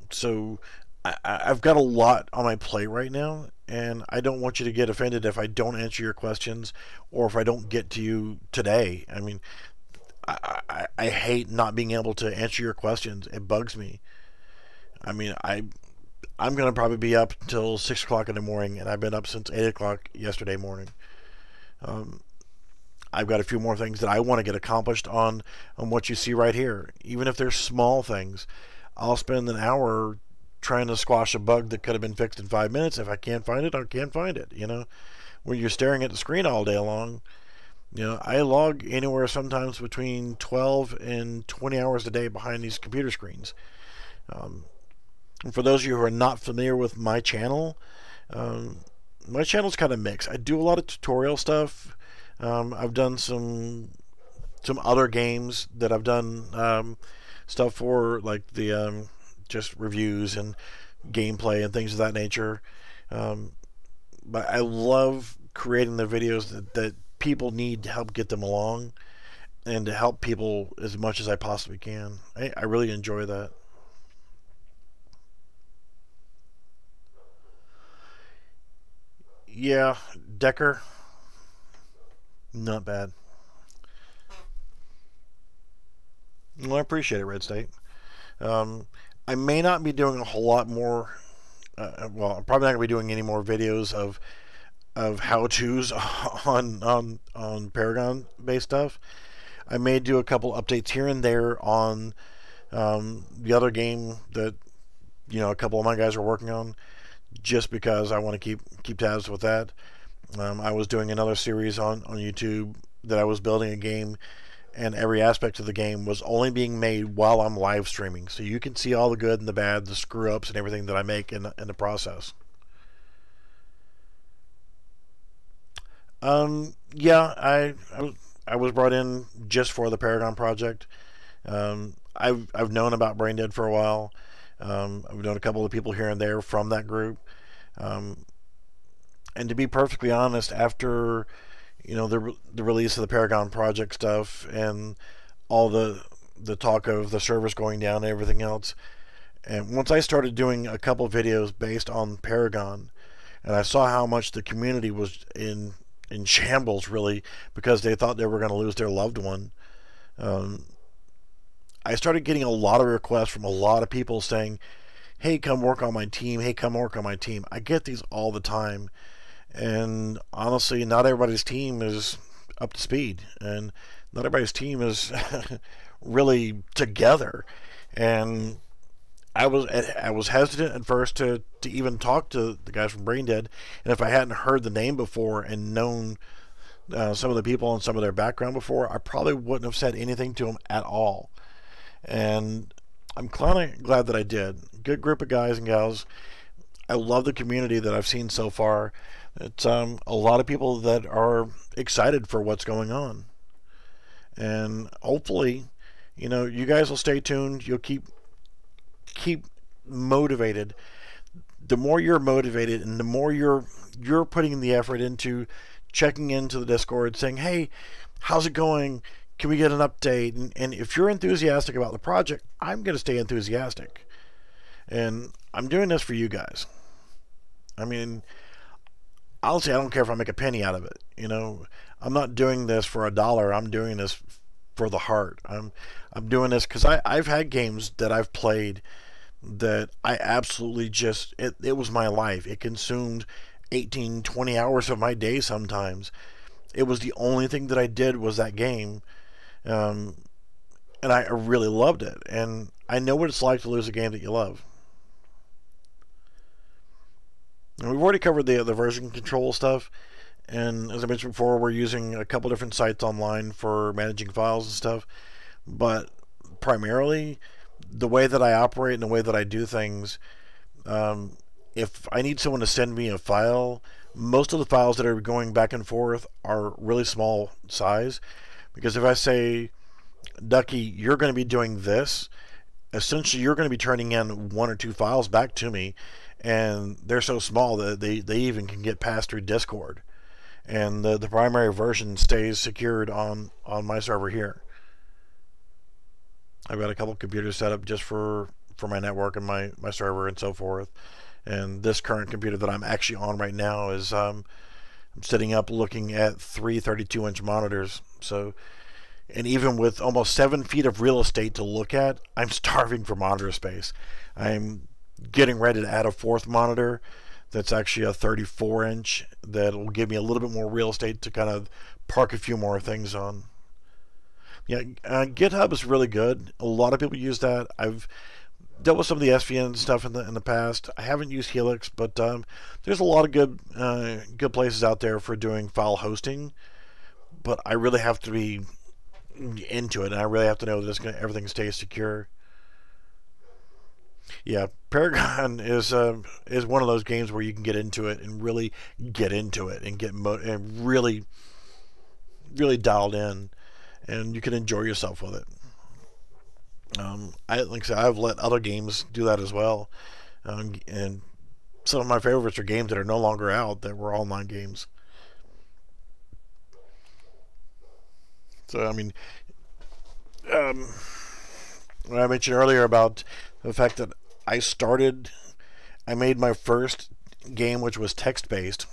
S1: So I've got a lot on my plate right now, and I don't want you to get offended if I don't answer your questions or if I don't get to you today. I mean, I hate not being able to answer your questions. It bugs me. I mean, I'm going to probably be up until 6 o'clock in the morning, and I've been up since 8 o'clock yesterday morning. I've got a few more things that I want to get accomplished on what you see right here. Even if they're small things, I'll spend an hour trying to squash a bug that could have been fixed in 5 minutes. If I can't find it, I can't find it. When you're staring at the screen all day long, I log anywhere sometimes between 12 and 20 hours a day behind these computer screens. And for those of you who are not familiar with my channel, my channel's kind of mixed. I do a lot of tutorial stuff. I've done some other games that I've done stuff for, like the just reviews and gameplay and things of that nature. But I love creating the videos that people need to help get them along and to help people as much as I possibly can. I really enjoy that. Yeah, Decker, not bad. Well, I appreciate it, Red State. Um, I may not be doing a whole lot more. Well, I'm probably not going to be doing any more videos of how tos on Paragon based stuff. I may do a couple updates here and there on the other game that a couple of my guys are working on, just because I want to keep tabs with that. I was doing another series on YouTube that I was building a game, and every aspect of the game was only being made while I'm live streaming, so you can see all the good and the bad, the screw ups, and everything that I make in the process. Yeah, I was brought in just for the Paragon project. I've known about Brain Dead for a while. I've known a couple of people here and there from that group. Um, and to be perfectly honest, after the release of the Paragon project stuff and all the talk of the servers going down and everything else, and once I started doing a couple of videos based on Paragon, and I saw how much the community was in shambles, really, because they thought they were going to lose their loved one. Um, I started getting a lot of requests from a lot of people saying, "Hey, come work on my team. Hey, come work on my team." I get these all the time, and honestly, not everybody's team is up to speed, and not everybody's team is really together. And I was hesitant at first to even talk to the guys from Brain Dead, and if I hadn't heard the name before and known some of the people and some of their background before, I probably wouldn't have said anything to them at all. And I'm kind of glad that I did. Good group of guys and gals. I love the community that I've seen so far. It's a lot of people that are excited for what's going on, and hopefully, you guys will stay tuned. You'll keep motivated. The more you're motivated, and the more you're putting the effort into checking into the Discord, saying, "Hey, how's it going? Can we get an update?" And if you're enthusiastic about the project, I'm going to stay enthusiastic. And I'm doing this for you guys. I mean, honestly, I don't care if I make a penny out of it. I'm not doing this for a dollar. I'm doing this for the heart. I'm doing this because I've had games that I've played that I absolutely just it was my life. It consumed 18, 20 hours of my day sometimes. It was the only thing that I did was that game. Um, and I really loved it. And I know what it's like to lose a game that you love. And we've already covered the version control stuff. And as I mentioned before, we're using a couple different sites online for managing files and stuff. But primarily, the way that I operate and the way that I do things, if I need someone to send me a file, most of the files that are going back and forth are really small size. Because if I say, "Ducky, you're going to be doing this," essentially you're going to be turning in one or two files back to me, and they're so small that they even can get passed through Discord. And the primary version stays secured on my server here. I've got a couple computers set up just for my network and my server and so forth. And this current computer that I'm actually on right now is I'm setting up looking at three 32-inch monitors. So, and even with almost 7 feet of real estate to look at, I'm starving for monitor space. I'm getting ready to add a fourth monitor that's actually a 34-inch that will give me a little bit more real estate to kind of park a few more things on. Yeah, GitHub is really good. A lot of people use that. I've dealt with some of the SVN stuff in the past. I haven't used Helix, but there's a lot of good places out there for doing file hosting. But I really have to be into it, and I really have to know that everything stays secure. Yeah, Paragon is one of those games where you can get into it and really get into it and and really dialed in, and you can enjoy yourself with it. Like I said, I've let other games do that as well. And some of my favorites are games that are no longer out that were online games. So I mean, um, when I mentioned earlier about the fact that I made my first game, which was text based,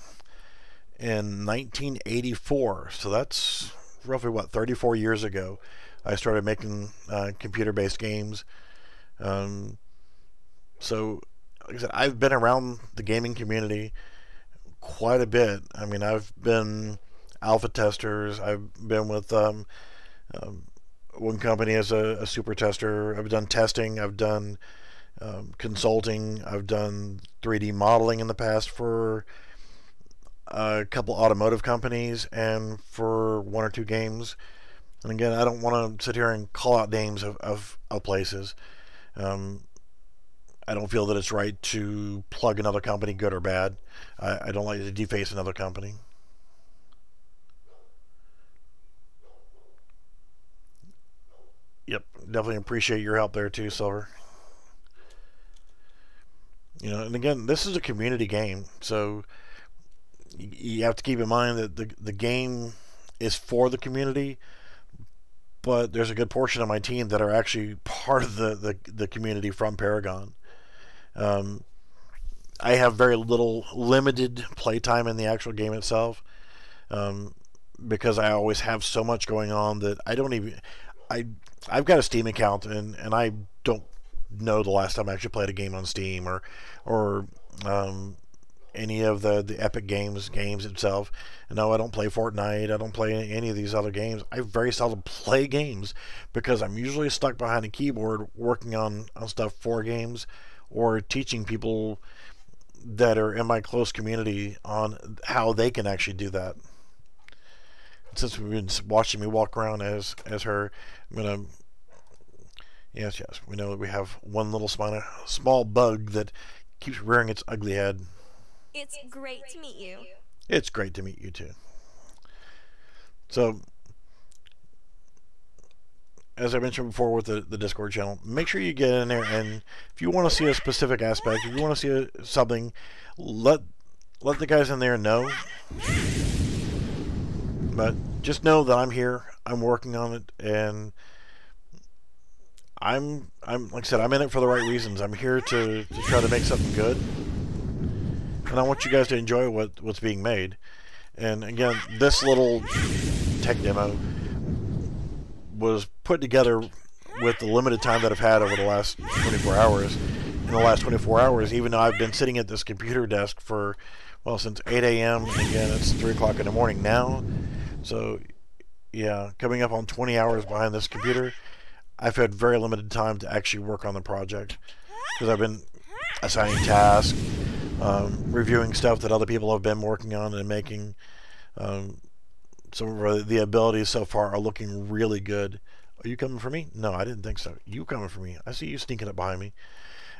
S1: in 1984. So that's roughly what, 34 years ago. I started making computer based games. Um, so, like I said, I've been around the gaming community quite a bit. I mean, I've been alpha testers. I've been with um, one company as a super tester. I've done testing. I've done consulting. I've done 3D modeling in the past for a couple automotive companies and for one or two games. And again, I don't want to sit here and call out names of places. Um, I don't feel that it's right to plug another company, good or bad. I don't like to deface another company. Yep, definitely appreciate your help there too, Silver. And again, this is a community game, so you have to keep in mind that the game is for the community, but there's a good portion of my team that are actually part of the community from Paragon. Um, I have very limited playtime in the actual game itself, um, because I always have so much going on that I don't even I I've got a Steam account, and I don't know the last time I actually played a game on Steam or any of the Epic games itself. No, I don't play Fortnite. I don't play any of these other games. I very seldom play games because I'm usually stuck behind a keyboard working on stuff for games or teaching people that are in my close community on how they can actually do that. Since we've been watching me walk around as her, I'm gonna yes, we know that we have one little small bug that keeps rearing its ugly head.
S2: It's great to meet you.
S1: It's great to meet you too. So, as I mentioned before with the Discord channel, make sure you get in there, and if you want to see a specific aspect, if you want to see something, let the guys in there know. But just know that I'm here. I'm working on it, and I'm like I said, I'm in it for the right reasons. I'm here to try to make something good, and I want you guys to enjoy what's being made. And again, this little tech demo was put together with the limited time that I've had over the last 24 hours. In the last 24 hours, even though I've been sitting at this computer desk for, well, since 8 a.m. and again, it's 3 o'clock in the morning now. So, yeah, coming up on 20 hours behind this computer, I've had very limited time to actually work on the project because I've been assigning tasks, reviewing stuff that other people have been working on and making. Some of the abilities so far are looking really good. Are you coming for me? No, I didn't think so. You coming for me? I see you sneaking up behind me.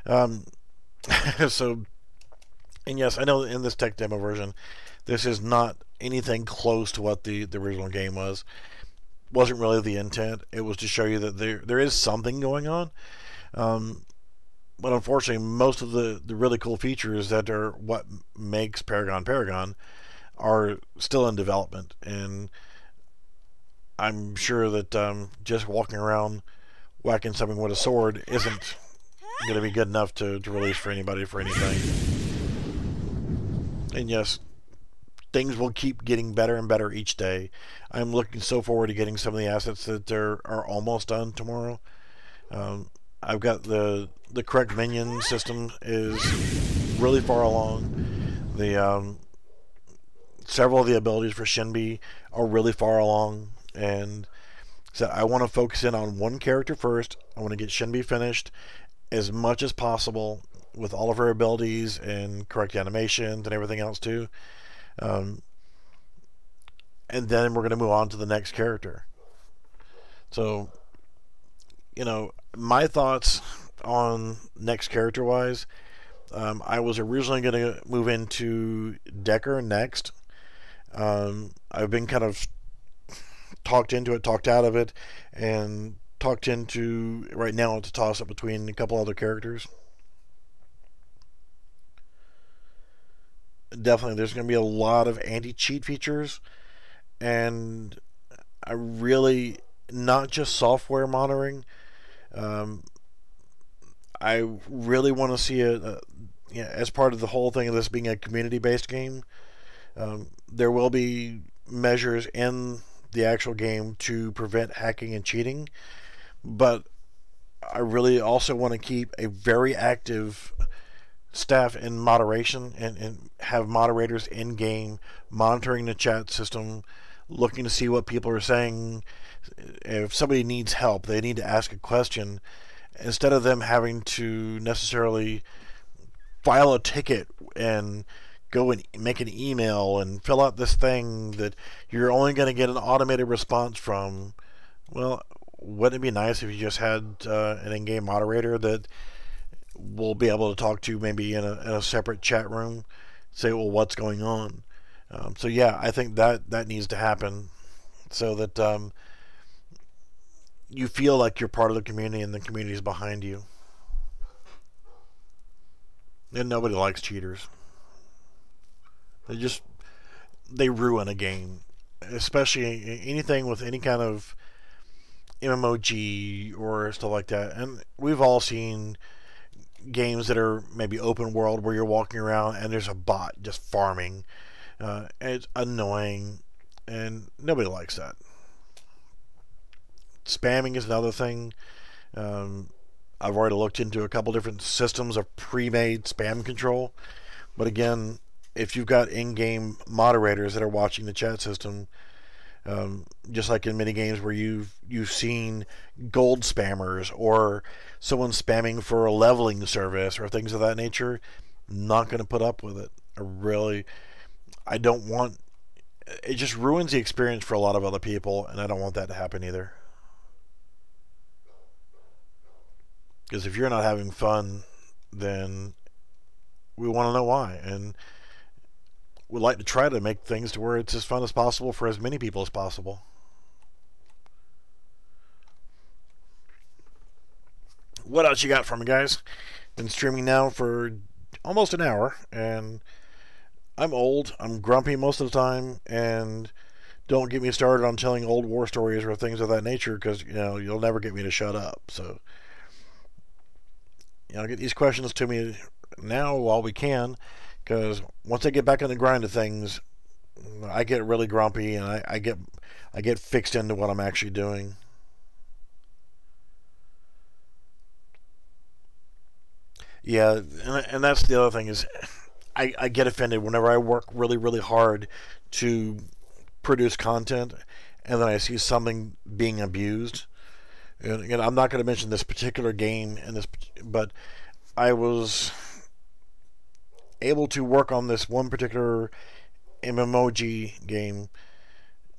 S1: Um, so, and yes, I know in this tech demo version, this is not anything close to what the original game was. Wasn't really the intent. It was to show you that there is something going on. But unfortunately, most of the really cool features that are what makes Paragon are still in development, and I'm sure that just walking around whacking something with a sword isn't going to be good enough to release for anybody for anything. And yes, things will keep getting better and better each day. I'm looking so forward to getting some of the assets that are almost done tomorrow. I've got the correct minion system is really far along. The several of the abilities for Shinbi are really far along, and so I want to focus in on one character first. I want to get Shinbi finished as much as possible with all of her abilities and correct animations and everything else too. And then we're going to move on to the next character. So, my thoughts on next character wise, I was originally going to move into Decker next. I've been kind of talked into it, talked out of it, and talked into right now to toss up between a couple other characters. definitely there's going to be a lot of anti-cheat features, and I really not just software monitoring. Um, I really want to see as part of the whole thing of this being a community-based game. There will be measures in the actual game to prevent hacking and cheating, but I really also want to keep a very active staff in moderation and have moderators in game monitoring the chat system, looking to see what people are saying. If somebody needs help, they need to ask a question instead of them having to necessarily file a ticket and go and make an email and fill out this thing that you're only going to get an automated response from. Well, wouldn't it be nice if you just had an in-game moderator that will be able to talk to maybe in a separate chat room, say, well, what's going on? So yeah, I think that needs to happen so that you feel like you're part of the community and the community is behind you. And nobody likes cheaters. They ruin a game, especially anything with any kind of MMOG or stuff like that. And we've all seen games that are maybe open world where you're walking around and there's a bot just farming. It's annoying, and nobody likes that. Spamming is another thing. I've already looked into a couple different systems of pre-made spam control, but again, if you've got in-game moderators that are watching the chat system, just like in many games where you've seen gold spammers or someone spamming for a leveling service or things of that nature, not going to put up with it. I don't want. It just ruins the experience for a lot of other people, and I don't want that to happen either. Because if you're not having fun, then we want to know why, and we'd like to try to make things to where it's as fun as possible for as many people as possible. What else you got for me, guys? Been streaming now for almost an hour, and I'm old, I'm grumpy most of the time, and don't get me started on telling old war stories or things of that nature, because you'll never get me to shut up. So get these questions to me now while we can, because once I get back on the grind of things, I get really grumpy and I get fixed into what I'm actually doing. Yeah, and that's the other thing is I get offended whenever I work really, really hard to produce content and then I see something being abused. And again, I'm not going to mention this particular game but I was able to work on this one particular MMOG game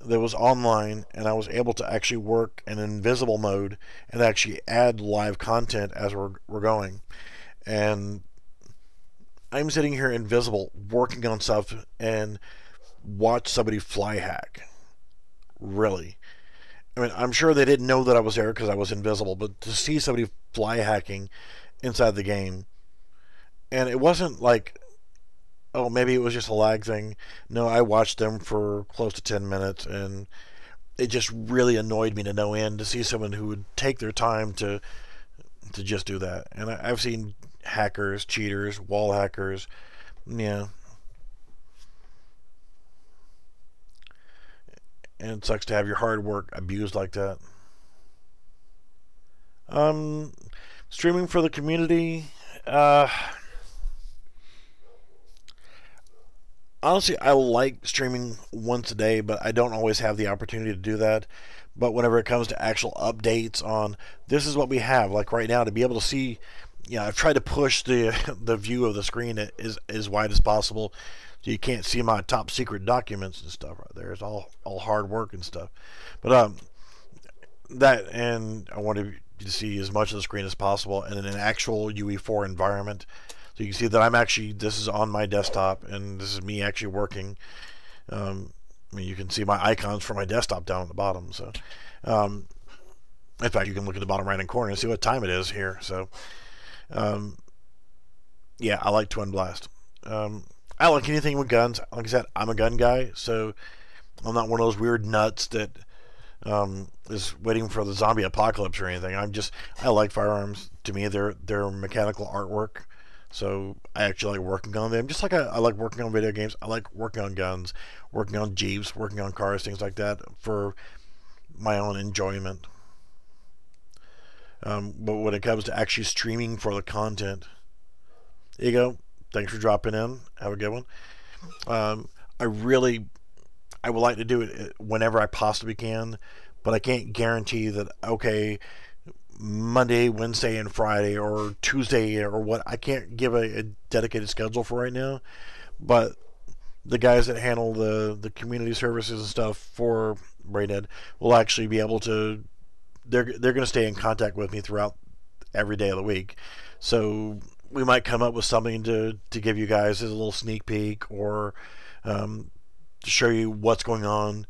S1: that was online, and I was able to actually work in invisible mode and actually add live content as we're going. And I'm sitting here invisible working on stuff and watch somebody fly hack. Really. I mean, I'm sure they didn't know that I was there because I was invisible, but to see somebody fly hacking inside the game, and it wasn't like, oh, maybe it was just a lag thing. No, I watched them for close to 10 minutes, and it just really annoyed me to no end to see someone who would take their time to just do that. And I've seen hackers, cheaters, wall hackers, yeah. And it sucks to have your hard work abused like that. Streaming for the community. Honestly, I like streaming once a day, but I don't always have the opportunity to do that. But whenever it comes to actual updates on this is what we have, like right now, to be able to see, I've tried to push the the view of the screen as wide as possible, so you can't see my top secret documents and stuff right there. It's all hard work and stuff. But that, and I wanted to see as much of the screen as possible, and in an actual UE4 environment. So you can see that this is on my desktop, and this is me actually working. I mean, you can see my icons for my desktop down at the bottom. So, in fact, you can look at the bottom right-hand corner and see what time it is here. So, yeah, I like Twin Blast. I like anything with guns. Like I said, I'm a gun guy, so I'm not one of those weird nuts that is waiting for the zombie apocalypse or anything. I like firearms. To me, they're mechanical artwork. So I actually like working on them. Just like I like working on video games. I like working on guns, working on jeeps, working on cars, things like that for my own enjoyment. But when it comes to actually streaming for the content, there you go. Thanks for dropping in. Have a good one. Um, I really I would like to do it whenever I possibly can, but I can't guarantee that. Okay, Monday, Wednesday, and Friday, or Tuesday, or what. I can't give a dedicated schedule for right now. But the guys that handle the community services and stuff for Braindead will actually be able to. They're going to stay in contact with me throughout every day of the week, so we might come up with something to give you guys as a little sneak peek, or to show you what's going on.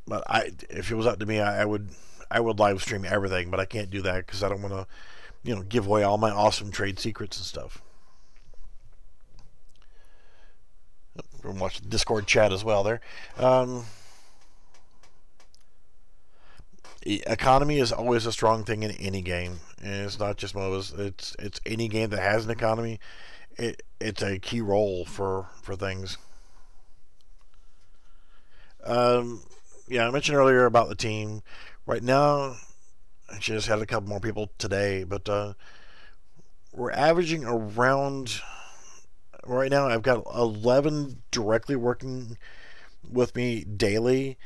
S1: But if it was up to me, I would live stream everything, but I can't do that because I don't want to, give away all my awesome trade secrets and stuff. We're watching Discord chat as well there. Economy is always a strong thing in any game, and it's not just MOBAs. It's any game that has an economy. It's a key role for things. Yeah, I mentioned earlier about the team. Right now, I just had a couple more people today, but we're averaging around. Right now, I've got 11 directly working with me daily.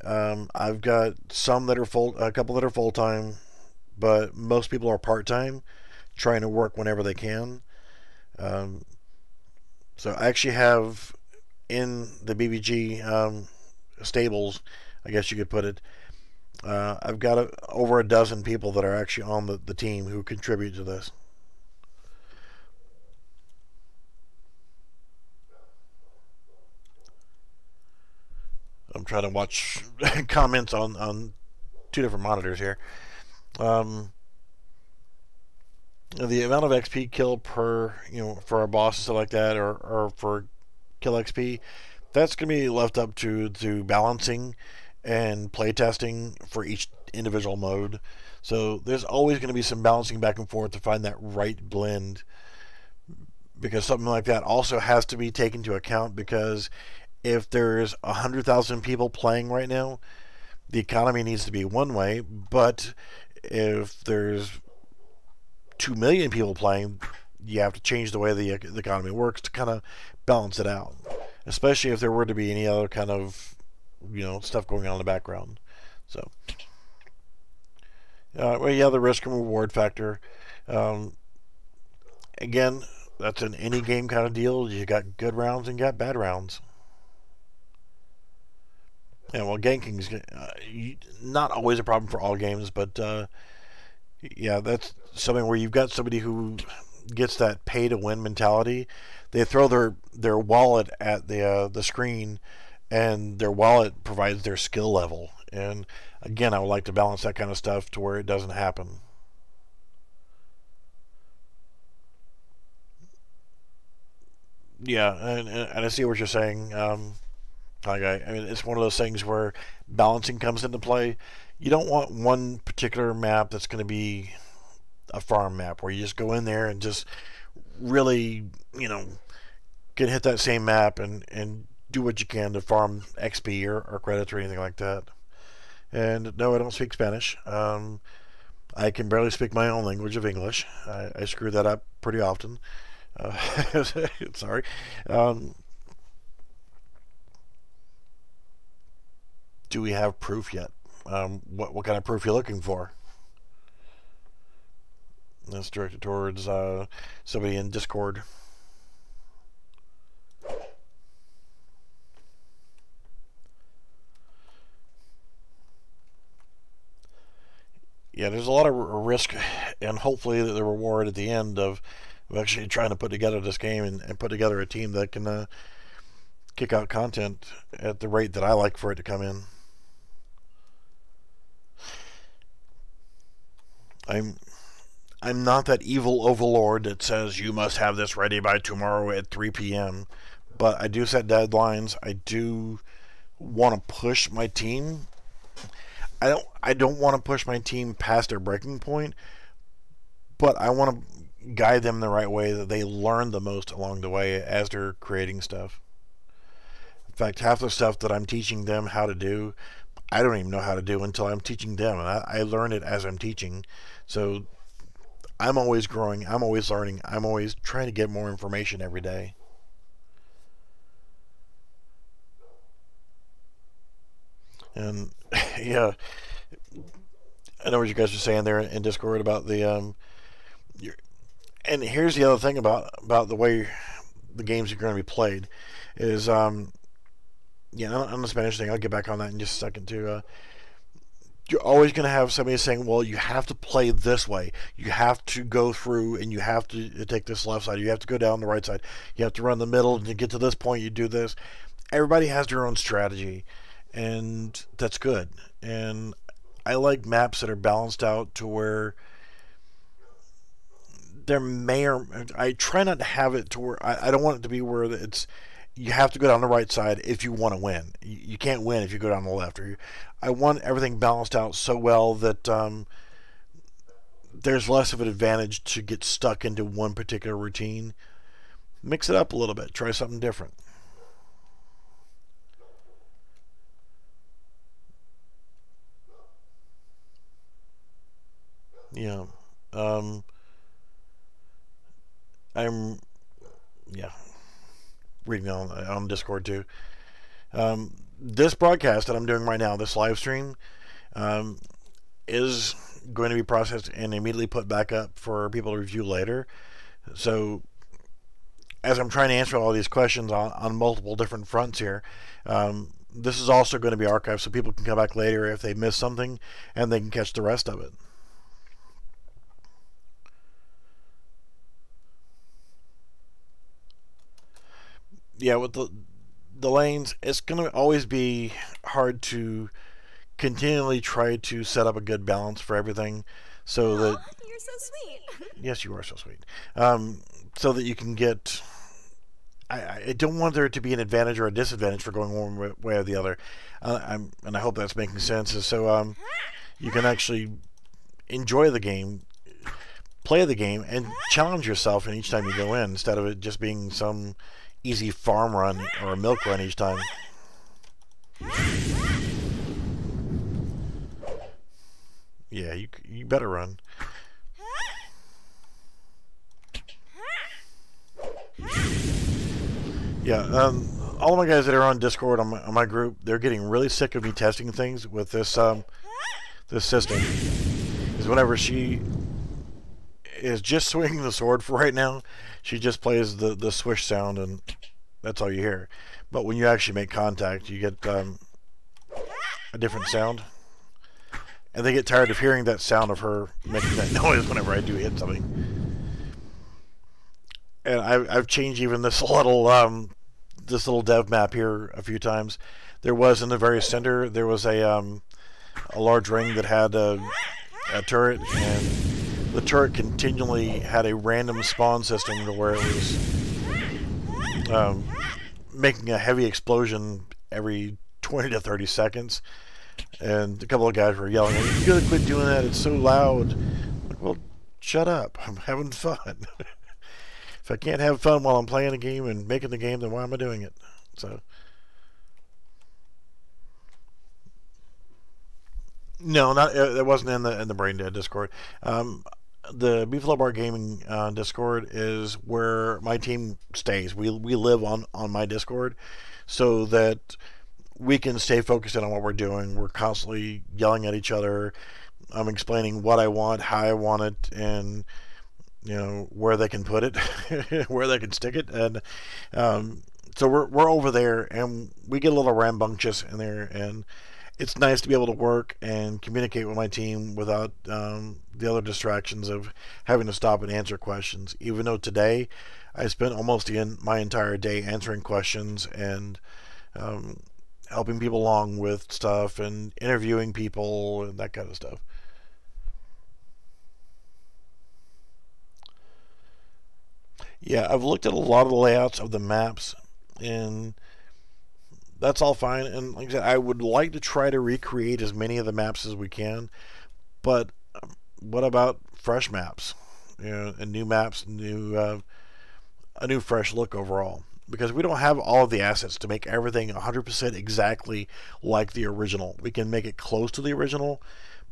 S1: I've got a couple that are full time, but most people are part time, trying to work whenever they can. Um, so I actually have in the BBG stables, I guess you could put it. I've got over a dozen people that are actually on the team who contribute to this. I'm trying to watch comments on two different monitors here. The amount of XP kill per, for a boss and stuff like that, or for kill XP, that's going to be left up to balancing and playtesting for each individual mode. So there's always going to be some balancing back and forth to find that right blend, because something like that also has to be taken into account, because if there's 100,000 people playing right now, the economy needs to be one way, but if there's 2 million people playing, you have to change the way the economy works to kind of balance it out, especially if there were to be any other kind of stuff going on in the background. So well, yeah, the risk and reward factor, again, that's an any game kind of deal. You got good rounds and you got bad rounds. Yeah, well, ganking's not always a problem for all games, but yeah, that's something where you've got somebody who gets that pay to win mentality. They throw their wallet at the screen, and their wallet provides their skill level. And again, I would like to balance that kind of stuff to where it doesn't happen. Yeah, and I see what you're saying. I mean, it's one of those things where balancing comes into play. You don't want one particular map that's going to be a farm map where you just go in there and just really, can hit that same map and do what you can to farm XP or credits or anything like that. And no, I don't speak Spanish. I can barely speak my own language of English. I screw that up pretty often. Sorry. Do we have proof yet? What kind of proof are you looking for? That's directed towards somebody in Discord. Yeah, there's a lot of risk, and hopefully the reward at the end of actually trying to put together this game and put together a team that can kick out content at the rate that I like for it to come in. I'm not that evil overlord that says you must have this ready by tomorrow at 3 p.m. But I do set deadlines. I do want to push my team. I don't want to push my team past their breaking point, but I want to guide them the right way that they learn the most along the way as they're creating stuff. In fact, half the stuff that I'm teaching them how to do, I don't even know how to do until I'm teaching them, and I learn it as I'm teaching. So I'm always growing, I'm always learning, I'm always trying to get more information every day. And yeah, I know what you guys are saying there in Discord about the and here's the other thing about the way the games are going to be played is yeah, on the Spanish thing, I'll get back on that in just a second too. You're always going to have somebody saying, well, you have to play this way. You have to go through and you have to take this left side. You have to go down the right side. You have to run the middle. And to get to this point, you do this. Everybody has their own strategy, and that's good. And I like maps that are balanced out to where there may or I try not to have it to where I don't want it to be where it's you have to go down the right side if you want to win. You can't win if you go down the left. I want everything balanced out so well that there's less of an advantage to get stuck into one particular routine. Mix it up a little bit. Try something different. Yeah. Um, I'm yeah reading on Discord too. This broadcast that I'm doing right now, this live stream, um, is going to be processed and immediately put back up for people to review later. So, as I'm trying to answer all these questions on multiple different fronts here, this is also going to be archived so people can come back later if they miss something and they can catch the rest of it. Yeah, with the lanes, it's going to always be hard to continually try to set up a good balance for everything so that
S2: You're so sweet.
S1: yes, you are so sweet. So that you can get I don't want there to be an advantage or a disadvantage for going one way or the other. And I hope that's making sense. So you can actually enjoy the game, play the game, and challenge yourself in each time you go in instead of it just being some easy farm run or a milk run each time. Yeah, you better run. Yeah, all of my guys that are on Discord on my group, they're getting really sick of me testing things with this this system. Because whenever she is just swinging the sword for right now, she just plays the swish sound and that's all you hear. But when you actually make contact, you get a different sound. And they get tired of hearing that sound of her making that noise whenever I do hit something. And I've changed even this little dev map here a few times. There was in the very center, there was a large ring that had a turret, and the turret continually had a random spawn system to where it was making a heavy explosion every 20 to 30 seconds. And a couple of guys were yelling, "You gotta quit doing that, it's so loud." I'm like, well, shut up, I'm having fun. If I can't have fun while I'm playing a game and making the game, then why am I doing it? So, no, not it wasn't in the Brain Dead Discord. The Beefalo Bar Gaming Discord is where my team stays. We live on my Discord, so that we can stay focused in on what we're doing. We're constantly yelling at each other. I'm explaining what I want, how I want it, and where they can put it, where they can stick it, and so we're over there, and we get a little rambunctious in there, and it's nice to be able to work and communicate with my team without the other distractions of having to stop and answer questions. Even though today I spent almost my entire day answering questions and helping people along with stuff and interviewing people and that kind of stuff. Yeah, I've looked at a lot of the layouts of the maps, and that's all fine. And like I said, I would like to try to recreate as many of the maps as we can. But what about fresh maps? And new maps, a new fresh look overall. Because we don't have all of the assets to make everything 100% exactly like the original. We can make it close to the original,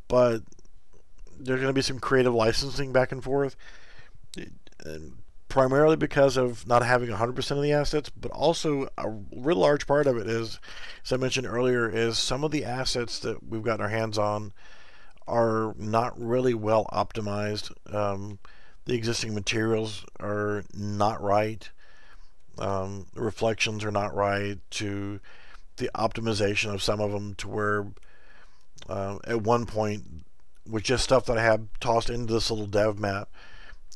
S1: but there's going to be some creative licensing back and forth. And primarily because of not having 100% of the assets, but also a real large part of it is, as I mentioned earlier, is some of the assets that we've gotten our hands on are not really well optimized. The existing materials are not right. The reflections are not right. To the optimization of some of them, to where at one point, with just stuff that I had tossed into this little dev map,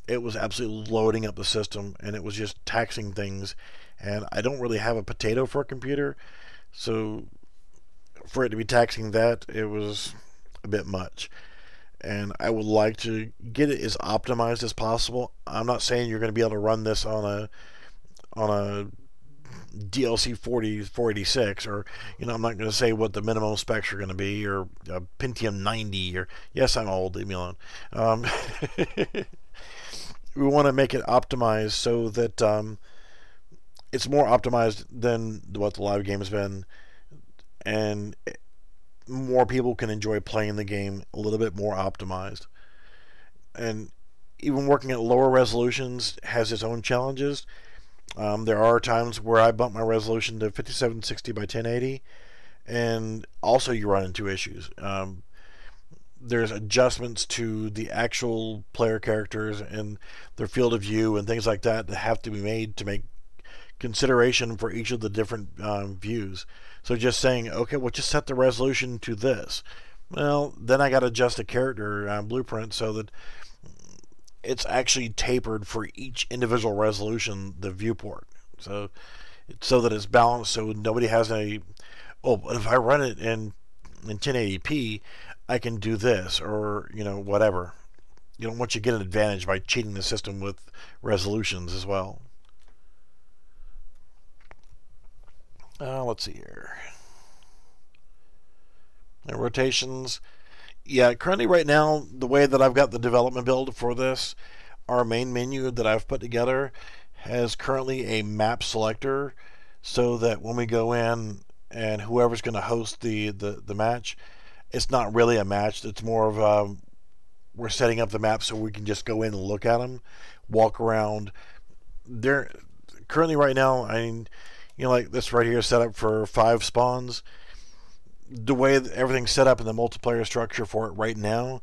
S1: it was absolutely loading up the system, and it was just taxing things. And I don't really have a potato for a computer, so for it to be taxing that, it was a bit much. And I would like to get it as optimized as possible. I'm not saying you're going to be able to run this on a DLC 486, or I'm not going to say what the minimum specs are going to be, or a Pentium 90, or yes, I'm old, leave me alone. We want to make it optimized so that it's more optimized than what the live game has been, and more people can enjoy playing the game a little bit more optimized. And even working at lower resolutions has its own challenges. There are times where I bump my resolution to 5760 by 1080, and also you run into issues. There's adjustments to the actual player characters and their field of view and things like that have to be made to make consideration for each of the different views. So just saying, okay, well, just set the resolution to this. Well, then I got to adjust the character blueprint so that it's actually tapered for each individual resolution, the viewport. So that it's balanced, so nobody has a, oh, but if I run it in 1080p, I can do this, or whatever. You don't want you to get an advantage by cheating the system with resolutions as well. Let's see here. And rotations. Yeah, currently right now, the way that I've got the development build for this, our main menu that I've put together has currently a map selector, so that when we go in and whoever's going to host the match, it's not really a match. It's more of we're setting up the map so we can just go in and look at them, walk around. There, currently right now, I mean, like this right here is set up for 5 spawns. The way everything's set up in the multiplayer structure for it right now,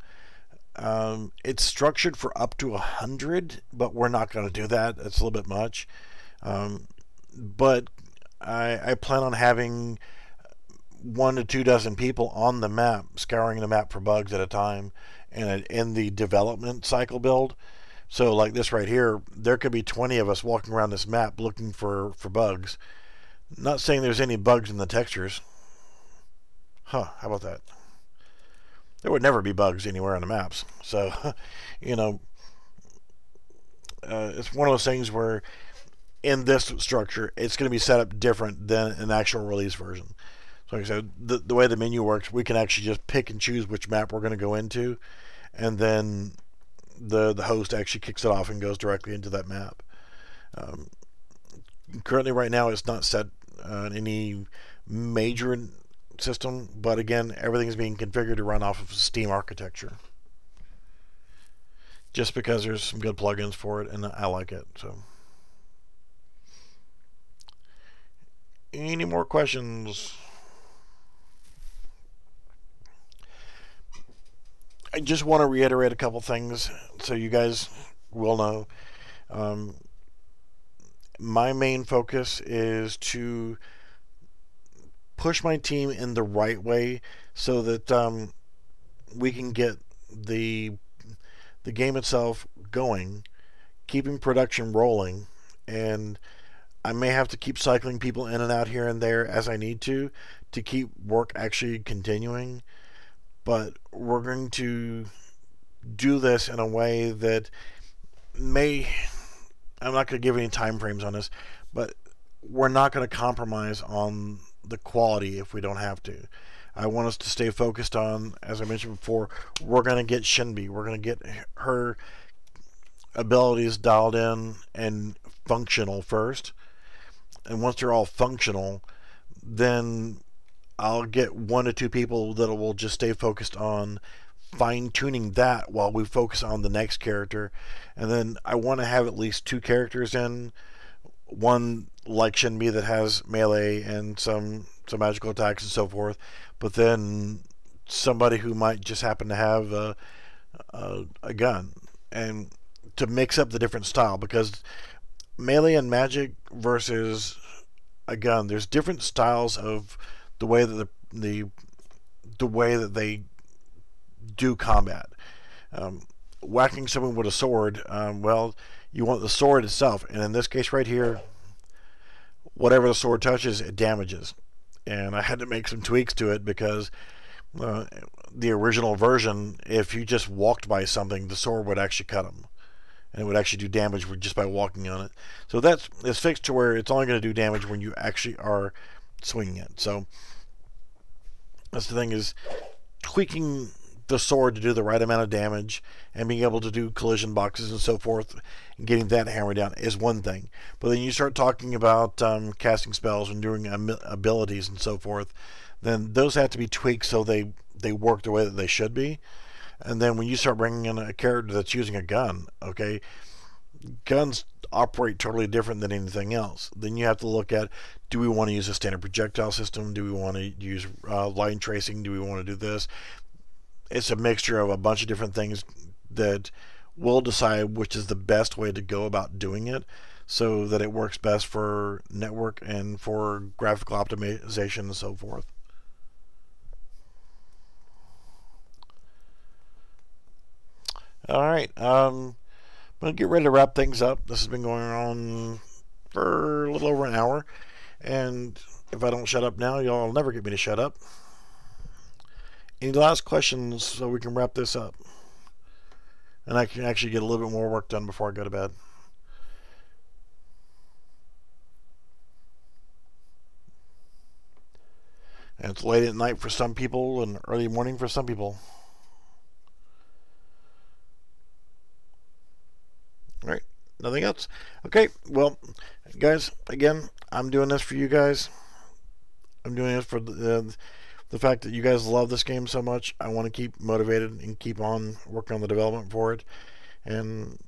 S1: it's structured for up to 100, but we're not going to do that. It's a little bit much. But I plan on having 1 to 2 dozen people on the map, scouring the map for bugs at a time, and in the development cycle build. So like this right here, there could be 20 of us walking around this map looking for bugs. Not saying there's any bugs in the textures. How about that? There would never be bugs anywhere on the maps. So, it's one of those things where in this structure, it's going to be set up different than an actual release version. So like I said, the way the menu works, we can actually just pick and choose which map we're going to go into, and then the host actually kicks it off and goes directly into that map. Currently, right now, it's not set on any major system, but again, everything's being configured to run off of Steam architecture. Just because there's some good plugins for it, and I like it. So, any more questions? I just want to reiterate a couple things so you guys will know. My main focus is to push my team in the right way so that we can get the game itself going, keeping production rolling, and I may have to keep cycling people in and out here and there as I need to keep work actually continuing. But we're going to do this in a way that may, I'm not going to give any time frames on this, but we're not going to compromise on the quality if we don't have to. I want us to stay focused on, as I mentioned before, we're going to get Shinbi. We're going to get her abilities dialed in and functional first. And once they're all functional, then I'll get 1 to 2 people that will just stay focused on fine-tuning that while we focus on the next character. And then I want to have at least 2 characters in, one like Shinbi that has melee and some magical attacks and so forth, but then somebody who might just happen to have a gun, and to mix up the different style, because melee and magic versus a gun, there's different styles of the way that the way that they do combat. Whacking someone with a sword, well, you want the sword itself, and in this case right here, whatever the sword touches, it damages. And I had to make some tweaks to it because the original version, if you just walked by something, the sword would actually cut them, and it would actually do damage just by walking on it. So it's fixed to where it's only going to do damage when you actually are swinging it. So that's the thing, is tweaking the sword to do the right amount of damage and being able to do collision boxes and so forth, and getting that hammered down is one thing. But then you start talking about casting spells and doing abilities and so forth, then those have to be tweaked so they work the way that they should be. And then when you start bringing in a character that's using a gun, okay, guns operate totally different than anything else. Then you have to look at, do we want to use a standard projectile system? Do we want to use line tracing? Do we want to do this? It's a mixture of a bunch of different things that will decide which is the best way to go about doing it, so that it works best for network and for graphical optimization and so forth. Alright, I'm going to get ready to wrap things up. This has been going on for a little over an hour, and if I don't shut up now, y'all will never get me to shut up. Any last questions so we can wrap this up? And I can actually get a little bit more work done before I go to bed. And it's late at night for some people and early morning for some people. Alright, nothing else. Okay, well, guys, again, I'm doing this for you guys. I'm doing this for the fact that you guys love this game so much. I want to keep motivated and keep on working on the development for it. And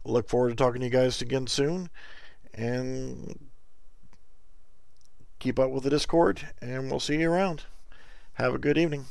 S1: look forward to talking to you guys again soon. And keep up with the Discord, and we'll see you around. Have a good evening.